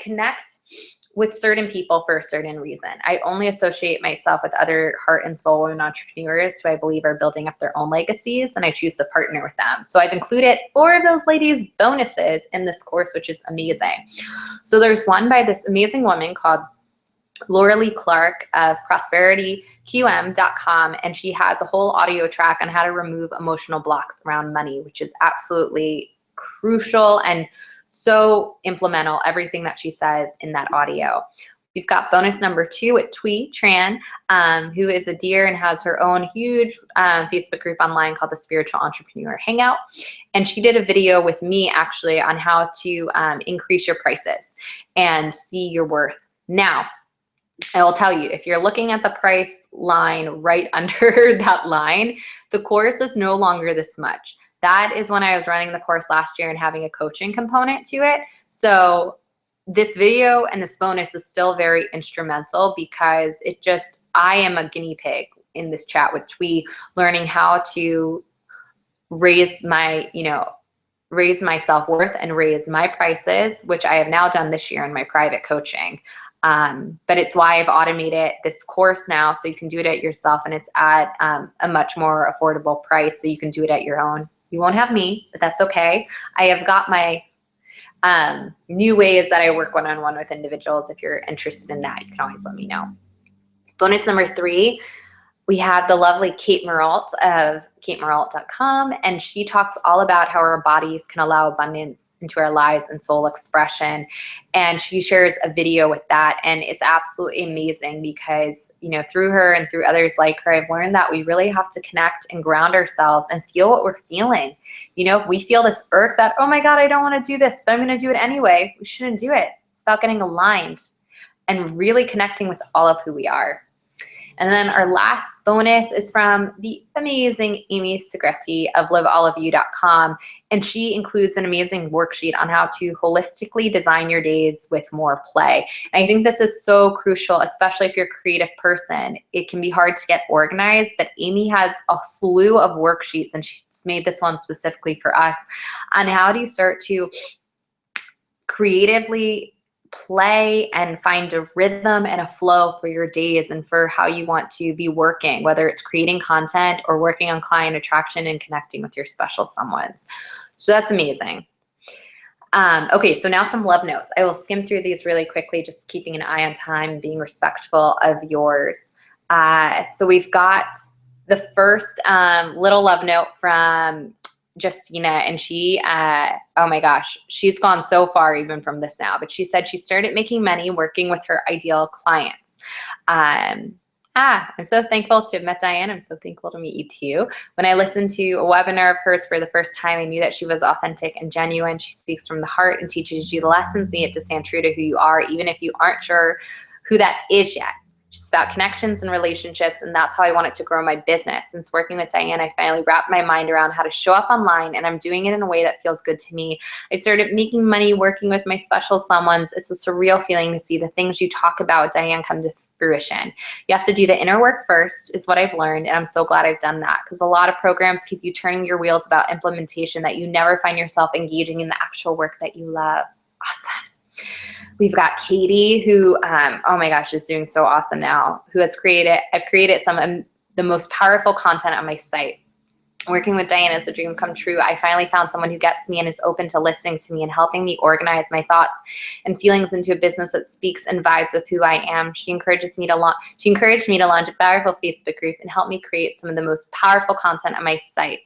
connect with certain people for a certain reason. I only associate myself with other heart and soul and entrepreneurs who I believe are building up their own legacies, and I choose to partner with them. So I've included 4 of those ladies' bonuses in this course, which is amazing. So there's one by this amazing woman called Laura Lee Clark of prosperityqm.com, and she has a whole audio track on how to remove emotional blocks around money, which is absolutely crucial and so implemental, everything that she says in that audio. We've got bonus number 2 with Thuy Tran, who is a dear and has her own huge Facebook group online called the Spiritual Entrepreneur Hangout. And she did a video with me actually on how to increase your prices and see your worth. Now, I will tell you, if you're looking at the price line right under that line, the course is no longer this much. That is when I was running the course last year and having a coaching component to it. So this video and this bonus is still very instrumental because I am a guinea pig in this chat with Twee, learning how to raise my self-worth and raise my prices, which I have now done this year in my private coaching. But it's why I've automated this course now, so you can do it at yourself, and it's at a much more affordable price, so you can do it at your own. You won't have me, but that's okay. I have got my new ways that I work one-on-one with individuals. If you're interested in that, you can always let me know. Bonus number 3, we have the lovely Kate Merault of katemerault.com, and she talks all about how our bodies can allow abundance into our lives and soul expression. And she shares a video with that, and it's absolutely amazing because, through her and through others like her, I've learned that we really have to connect and ground ourselves and feel what we're feeling. If we feel this irk that, oh my God, I don't want to do this, but I'm going to do it anyway, we shouldn't do it. It's about getting aligned and really connecting with all of who we are. And then our last bonus is from the amazing Amy Segretti of liveallofyou.com. And she includes an amazing worksheet on how to holistically design your days with more play. And I think this is so crucial, especially if you're a creative person. It can be hard to get organized, but Amy has a slew of worksheets, and she's made this one specifically for us on how do you start to creatively play and find a rhythm and a flow for your days and for how you want to be working, whether it's creating content or working on client attraction and connecting with your special someones. So that's amazing. Okay, so now some love notes. I will skim through these really quickly, just keeping an eye on time, being respectful of yours. So we've got the first little love note from Justina, and she, oh my gosh, she's gone so far even from this now, but she said she started making money working with her ideal clients. I'm so thankful to have met Diane. I'm so thankful to meet you too. When I listened to a webinar of hers for the first time, I knew that she was authentic and genuine. She speaks from the heart and teaches you the lessons needed to stand true to who you are, even if you aren't sure who that is yet. It's about connections and relationships, and that's how I wanted to grow my business. Since working with Diane, I finally wrapped my mind around how to show up online, and I'm doing it in a way that feels good to me. I started making money working with my special someones. It's a surreal feeling to see the things you talk about, Diane, come to fruition. You have to do the inner work first, is what I've learned, and I'm so glad I've done that, because a lot of programs keep you turning your wheels about implementation that you never find yourself engaging in the actual work that you love. Awesome. We've got Katie, who, oh my gosh, is doing so awesome now, who has I've created some of the most powerful content on my site. Working with Diane is a dream come true. I finally found someone who gets me and is open to listening to me and helping me organize my thoughts and feelings into a business that speaks and vibes with who I am. She encouraged me to launch a powerful Facebook group and help me create some of the most powerful content on my site.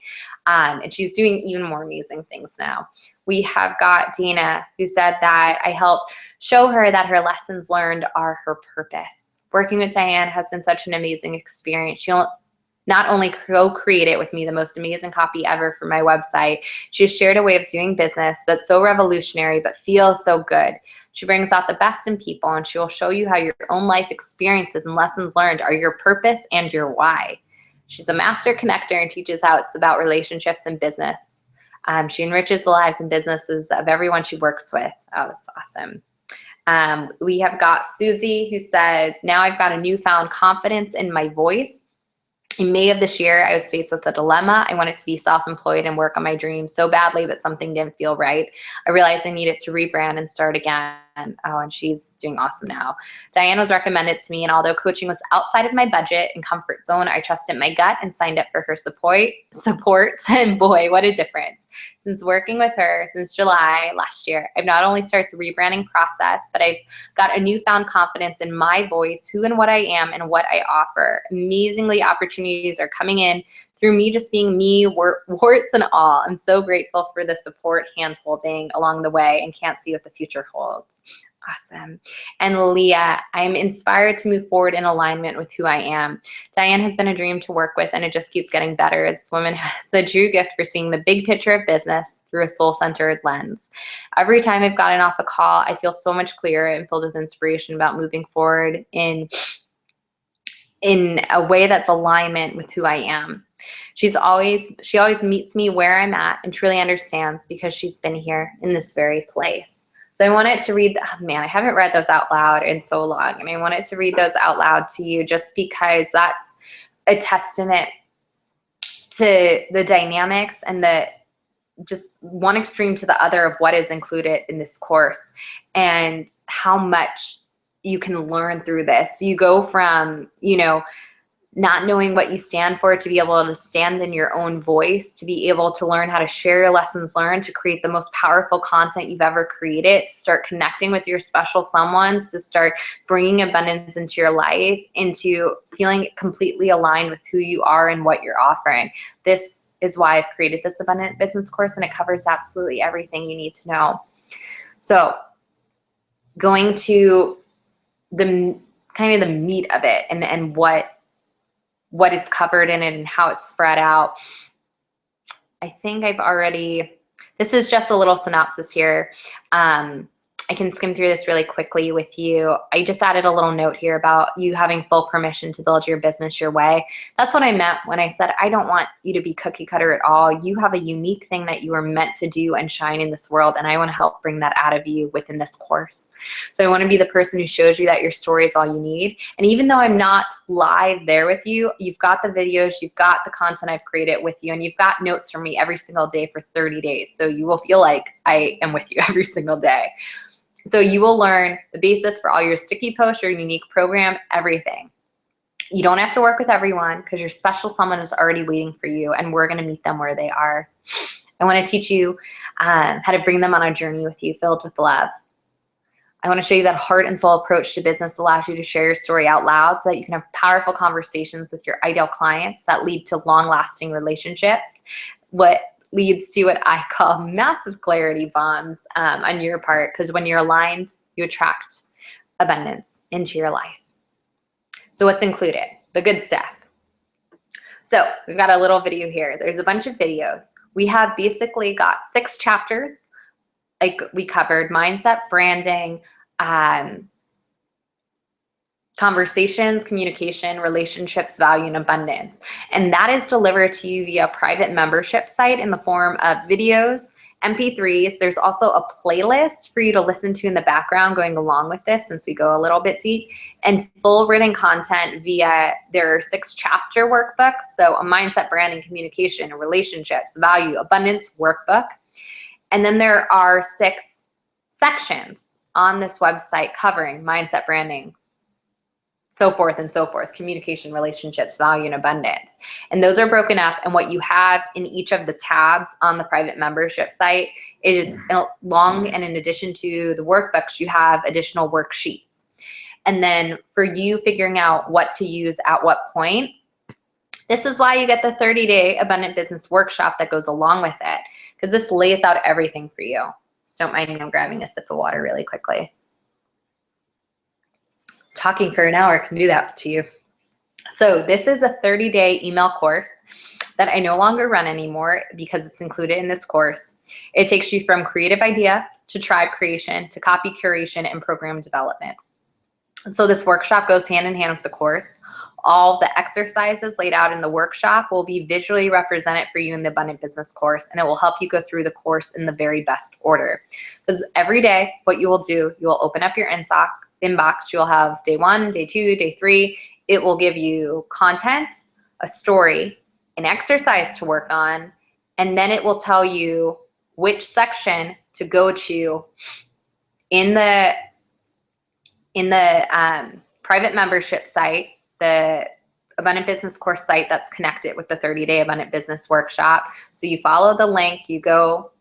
And she's doing even more amazing things now. We have got Dana, who said that I helped show her that her lessons learned are her purpose. Working with Diane has been such an amazing experience. She'll not only co-created with me the most amazing copy ever for my website, she has shared a way of doing business that's so revolutionary but feels so good. She brings out the best in people, and she will show you how your own life experiences and lessons learned are your purpose and your why. She's a master connector and teaches how it's about relationships and business. She enriches the lives and businesses of everyone she works with. Oh, that's awesome. We have got Susie, who says, now I've got a newfound confidence in my voice. In May of this year, I was faced with a dilemma. I wanted to be self-employed and work on my dream so badly, but something didn't feel right. I realized I needed to rebrand and start again. Oh, and she's doing awesome now. Diane was recommended to me, and although coaching was outside of my budget and comfort zone, I trusted my gut and signed up for her support. And boy, what a difference. Since working with her since July last year, I've not only started the rebranding process, but I've got a newfound confidence in my voice, who and what I am, and what I offer. Amazingly, opportunities are coming in through me just being me, warts and all. I'm so grateful for the support, hand-holding along the way, and can't see what the future holds. Awesome. And Leah, I'm inspired to move forward in alignment with who I am. Diane has been a dream to work with, and it just keeps getting better. This woman has a true gift for seeing the big picture of business through a soul-centered lens. Every time I've gotten off a call, I feel so much clearer and filled with inspiration about moving forward in a way that's alignment with who I am. She always meets me where I'm at and truly understands because she's been here in this very place. So I wanted to read, oh man, I haven't read those out loud in so long, and I wanted to read those out loud to you just because that's a testament to the dynamics and the just one extreme to the other of what is included in this course and how much you can learn through this. You go from, not knowing what you stand for to be able to stand in your own voice, to be able to learn how to share your lessons learned, to create the most powerful content you've ever created, to start connecting with your special someones, to start bringing abundance into your life, into feeling completely aligned with who you are and what you're offering. This is why I've created this Abundant Business course, and it covers absolutely everything you need to know. So going to the kind of the meat of it and what is covered in it and how it's spread out. I think this is just a little synopsis here. I can skim through this really quickly with you. I just added a little note here about you having full permission to build your business your way. That's what I meant when I said I don't want you to be cookie cutter at all. You have a unique thing that you are meant to do and shine in this world, and I want to help bring that out of you within this course. So I want to be the person who shows you that your story is all you need. And even though I'm not live there with you, you've got the videos, you've got the content I've created with you, and you've got notes from me every single day for 30 days. So you will feel like I am with you every single day. So you will learn the basis for all your sticky posts, your unique program, everything. You don't have to work with everyone because your special someone is already waiting for you, and we're going to meet them where they are. I want to teach you how to bring them on a journey with you filled with love. I want to show you that heart and soul approach to business allows you to share your story out loud so that you can have powerful conversations with your ideal clients that lead to long-lasting relationships. What leads to what I call massive clarity bombs on your part, because when you're aligned, you attract abundance into your life. So what's included? The good stuff. So we've got a little video here. There's a bunch of videos. We have basically got 6 chapters. Like we covered mindset, branding, conversations, communication, relationships, value, and abundance. And that is delivered to you via a private membership site in the form of videos, MP3s. There's also a playlist for you to listen to in the background going along with this, since we go a little bit deep, and full written content via their 6-chapter workbook. So a mindset, branding, communication, relationships, value, abundance workbook. And then there are 6 sections on this website covering mindset, branding, so forth and so forth, communication, relationships, value, and abundance. And those are broken up, and what you have in each of the tabs on the private membership site is long, and in addition to the workbooks, you have additional worksheets. And then for you figuring out what to use at what point, this is why you get the 30-day Abundant Business Workshop that goes along with it, because this lays out everything for you. So don't mind me, I'm grabbing a sip of water really quickly. Talking for an hour can do that to you. So this is a 30-day email course that I no longer run anymore because it's included in this course. It takes you from creative idea to tribe creation to copy curation and program development. So this workshop goes hand in hand with the course. All the exercises laid out in the workshop will be visually represented for you in the Abundant Business course, and it will help you go through the course in the very best order. Because every day, what you will do, you will open up your inbox, you'll have day 1, day 2, day 3. It will give you content, a story, an exercise to work on, and then it will tell you which section to go to in the private membership site, the Abundant Business course site that's connected with the 30-day Abundant Business Workshop. So you follow the link, you go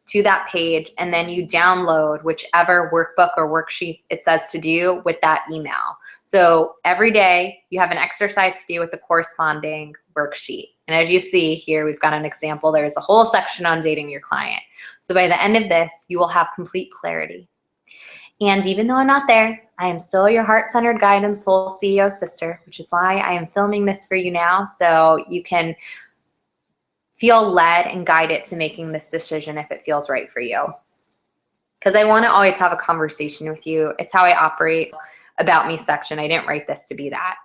to that page, and then you download whichever workbook or worksheet it says to do with that email. So every day you have an exercise to do with the corresponding worksheet. And as you see here, we've got an example. There's a whole section on dating your client. So by the end of this, you will have complete clarity. And even though I'm not there, I am still your heart-centered guide and soul CEO sister, which is why I am filming this for you now, so you can feel led and guided to making this decision if it feels right for you. Because I want to always have a conversation with you. It's how I operate. About me section, I didn't write this to be that.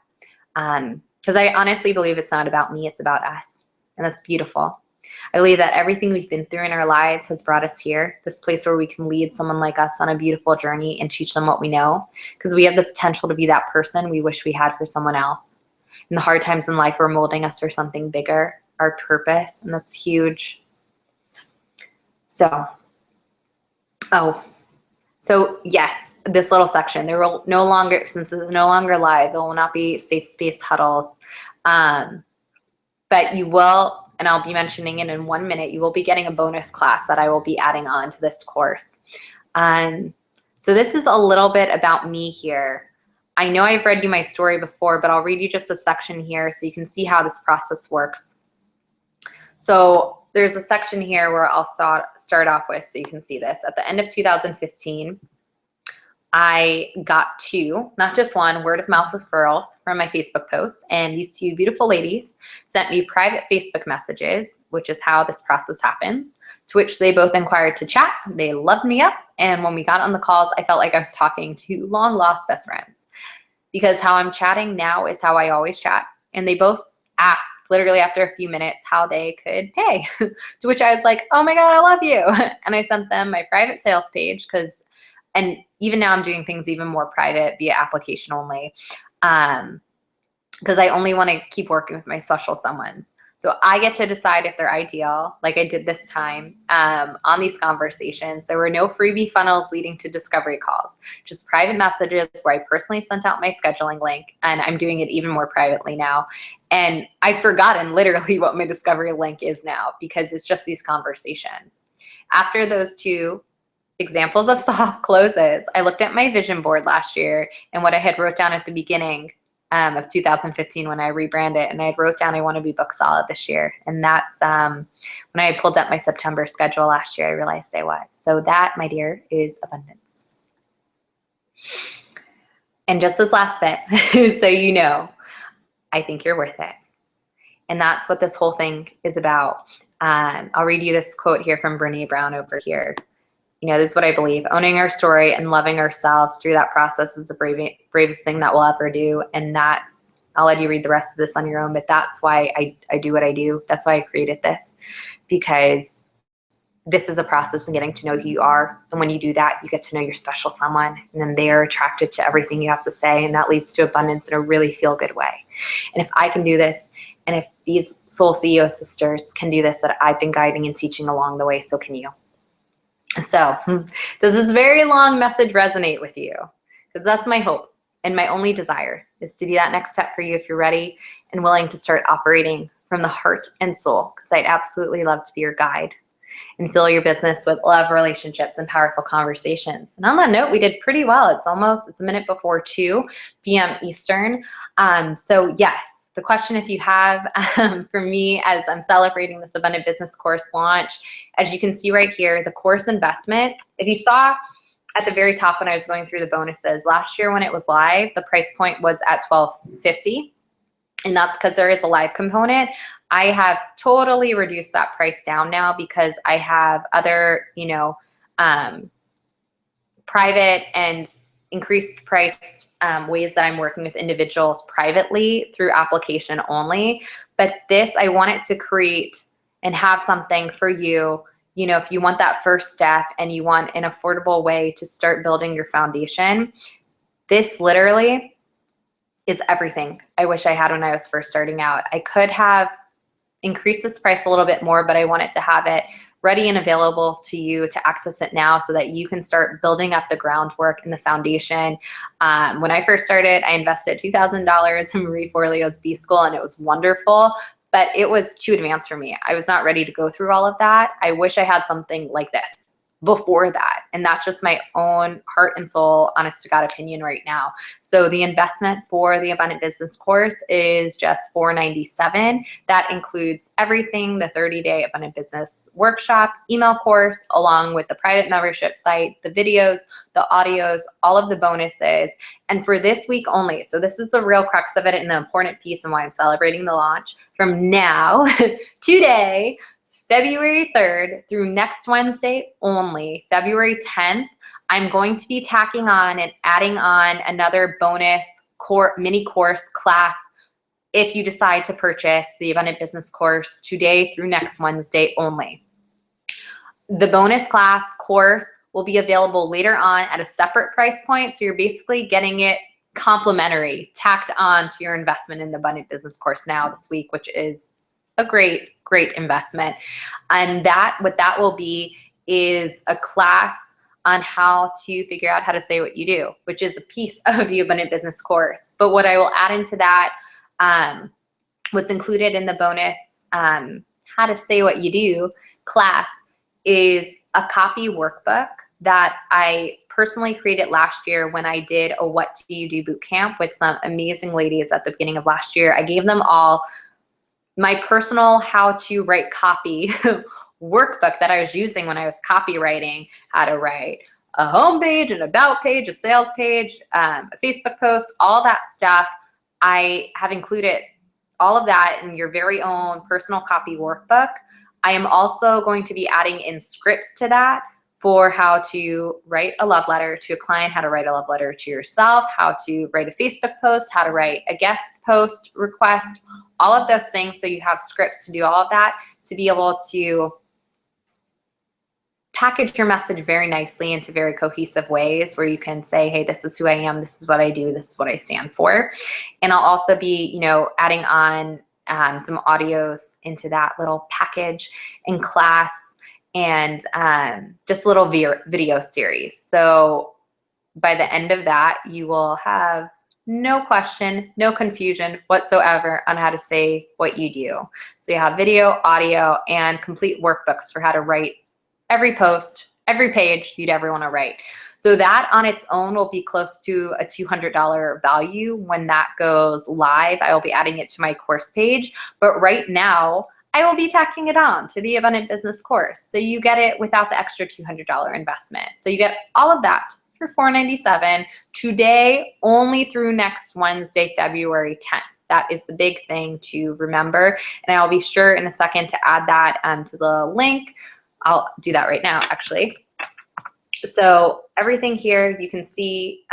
Because I honestly believe it's not about me, it's about us. and that's beautiful. I believe that everything we've been through in our lives has brought us here, this place where we can lead someone like us on a beautiful journey and teach them what we know, because we have the potential to be that person we wish we had for someone else. And the hard times in life are molding us for something bigger, our purpose, and that's huge. So yes, this little section, there will no longer, since this is no longer live, there will not be safe space huddles. But you will, and I'll be mentioning it in 1 minute, you will be getting a bonus class that I will be adding on to this course. So this is a little bit about me here. I know I've read you my story before, but I'll read you just a section here so you can see how this process works. So there's a section here where I'll start off with, so you can see this. At the end of 2015, I got 2, not just 1, word of mouth referrals from my Facebook posts, and these 2 beautiful ladies sent me private Facebook messages, which is how this process happens, to which they both inquired to chat. They loved me up, and when we got on the calls, I felt like I was talking to long lost best friends, because how I'm chatting now is how I always chat, and they both asked literally after a few minutes how they could pay, to which I was like, oh my God, I love you. And I sent them my private sales page, and even now I'm doing things even more private via application only, because I only want to keep working with my special someones. So I get to decide if they're ideal, like I did this time on these conversations. There were no freebie funnels leading to discovery calls, just private messages where I personally sent out my scheduling link, and I'm doing it even more privately now. And I've forgotten literally what my discovery link is now, because it's just these conversations. After those 2 examples of soft closes, I looked at my vision board last year and what I had wrote down at the beginning of 2015 when I rebranded, and I wrote down I want to be book solid this year. And that's when I pulled up my September schedule last year, I realized I was. So that, my dear, is abundance. And just this last bit, so you know, I think you're worth it. And that's what this whole thing is about. I'll read you this quote here from Brené Brown over here. You know, this is what I believe. Owning our story and loving ourselves through that process is the bravest thing that we'll ever do. And that's, I'll let you read the rest of this on your own, but that's why I do what I do. That's why I created this, because this is a process in getting to know who you are. And when you do that, you get to know your special someone, and then they're attracted to everything you have to say. And that leads to abundance in a really feel good way. And if I can do this, and if these Soul CEO sisters can do this that I've been guiding and teaching along the way, so can you. So does this very long message resonate with you? Because that's my hope, and my only desire is to be that next step for you if you're ready and willing to start operating from the heart and soul, because I'd absolutely love to be your guide and fill your business with love, relationships, and powerful conversations. And on that note, we did pretty well. It's a minute before 2 p.m. Eastern. So yes, the question, if you have for me as I'm celebrating this Abundant Business course launch, as you can see right here, the course investment, if you saw at the very top when I was going through the bonuses, last year when it was live, the price point was at $12.50. And that's because there is a live component. I have totally reduced that price down now because I have other, private and increased priced ways that I'm working with individuals privately through application only. But this, I want it to create and have something for you, if you want that first step and you want an affordable way to start building your foundation. This literally is everything I wish I had when I was first starting out. I could have increased this price a little bit more, but I wanted to have it ready and available to you to access it now so that you can start building up the groundwork and the foundation. When I first started, I invested $2,000 in Marie Forleo's B-School, and it was wonderful, but it was too advanced for me. I was not ready to go through all of that. I wish I had something like this before that. And that's just my own heart and soul, honest to God opinion right now. So the investment for the Abundant Business course is just $497. That includes everything, the 30-day Abundant Business workshop, email course, along with the private membership site, the videos, the audios, all of the bonuses. And for this week only, so this is the real crux of it and the important piece and why I'm celebrating the launch, from now, today, February 3rd through next Wednesday only, February 10th, I'm going to be tacking on and adding on another bonus mini course class if you decide to purchase the Abundant Business course today through next Wednesday only. The bonus class course will be available later on at a separate price point. So you're basically getting it complimentary, tacked on to your investment in the Abundant Business course now this week, which is a great, great investment. And what that will be is a class on how to figure out how to say what you do, which is a piece of the Abundant Business course. But what I will add into that, what's included in the bonus how to say what you do class is a copy workbook that I personally created last year when I did a What Do You Do bootcamp with some amazing ladies at the beginning of last year. I gave them all my personal how to write copy workbook that I was using when I was copywriting, how to write a home page, an about page, a sales page, a Facebook post, all that stuff. I have included all of that in your very own personal copy workbook. I am also going to be adding in scripts to that for how to write a love letter to a client, how to write a love letter to yourself, how to write a Facebook post, how to write a guest post request, all of those things. So you have scripts to do all of that to be able to package your message very nicely into very cohesive ways where you can say, hey, this is who I am, this is what I do, this is what I stand for. And I'll also be, adding on some audios into that little package in class and just a little video series. So by the end of that, you will have no question, no confusion whatsoever on how to say what you do. So you have video, audio, and complete workbooks for how to write every post, every page you'd ever want to write. So that on its own will be close to a $200 value when that goes live. I will be adding it to my course page, but right now I will be tacking it on to the Abundant Business course. So you get it without the extra $200 investment. So you get all of that for $497 today, only through next Wednesday, February 10th. That is the big thing to remember. And I'll be sure in a second to add that to the link. I'll do that right now, actually. So everything here you can see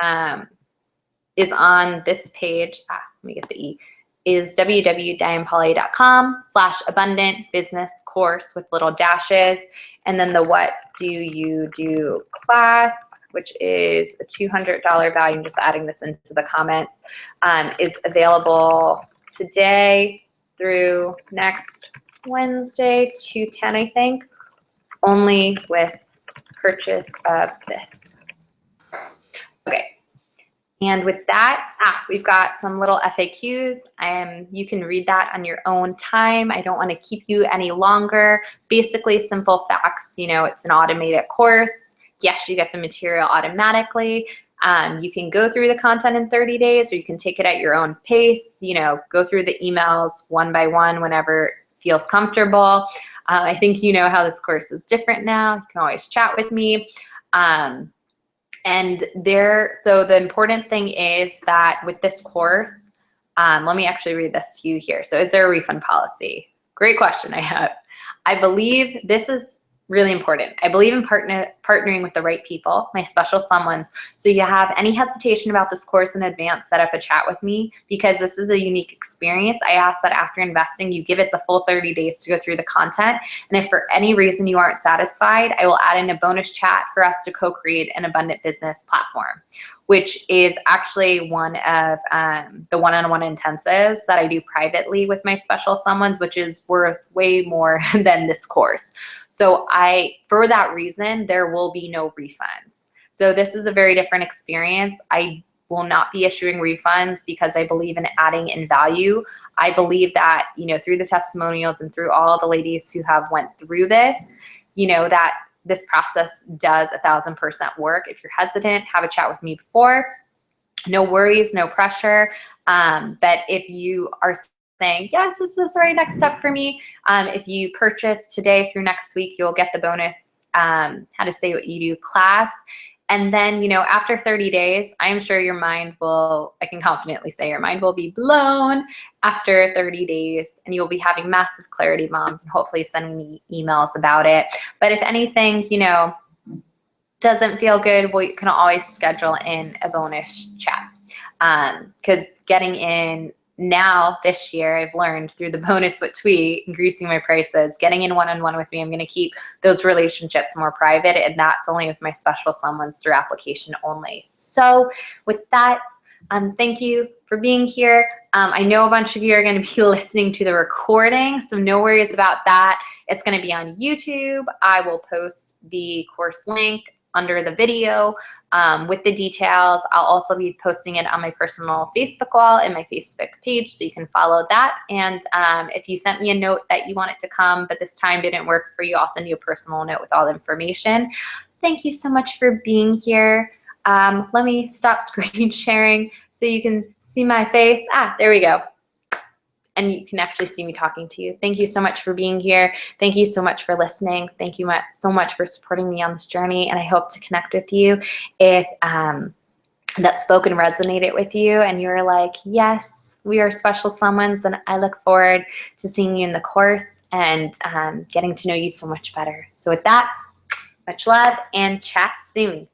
is on this page. Let me get the E. Is www.dianepolay.com/abundantbusinesscourse with little dashes. And then the What Do You Do class, which is a $200 value, I'm just adding this into the comments, is available today through next Wednesday, 2/10, I think, only with purchase of this. Okay. And with that, we've got some little FAQs. You can read that on your own time. I don't want to keep you any longer. Basically, simple facts. It's an automated course. Yes, you get the material automatically. You can go through the content in 30 days, or you can take it at your own pace. Go through the emails one by one whenever it feels comfortable. I think you know how this course is different now. You can always chat with me. So the important thing is that with this course, let me actually read this to you here. So is there a refund policy? Great question I have. I believe this is really important. I believe in partnering with the right people, my special someones. So you have any hesitation about this course in advance, set up a chat with me, because this is a unique experience. I ask that after investing, you give it the full 30 days to go through the content. And if for any reason you aren't satisfied, I will add in a bonus chat for us to co-create an Abundant Business platform, which is actually one of the one-on-one intensives that I do privately with my special someones, which is worth way more than this course. So for that reason, there will be no refunds. So this is a very different experience. I will not be issuing refunds because I believe in adding in value. I believe that, through the testimonials and through all the ladies who have went through this, that this process does 1,000% work. If you're hesitant, have a chat with me before. No worries, no pressure. But if you are saying, yes, this is the right next step for me, if you purchase today through next week, you'll get the bonus How to Say What You Do class. And then, after 30 days, I'm sure your mind will, I can confidently say your mind will be blown after 30 days, and you'll be having massive clarity, moms, and hopefully sending me emails about it. But if anything, doesn't feel good, well, you can always schedule in a bonus chat. Because getting in now this year I've learned through the bonus with Twee, increasing my prices, getting in one-on-one with me, I'm going to keep those relationships more private, and that's only with my special someones through application only. So with that, thank you for being here. I know a bunch of you are going to be listening to the recording, so no worries about that. It's going to be on YouTube. I will post the course link under the video with the details. I'll also be posting it on my personal Facebook wall and my Facebook page, so you can follow that. And if you sent me a note that you wanted to come, but this time didn't work for you, I'll send you a personal note with all the information. Thank you so much for being here. Let me stop screen sharing so you can see my face. There we go. And you can actually see me talking to you. Thank you so much for being here. Thank you so much for listening. Thank you so much for supporting me on this journey. And I hope to connect with you if that spoken resonated with you and you're like, yes, we are special someones, and I look forward to seeing you in the course and getting to know you so much better. So with that, much love and chat soon.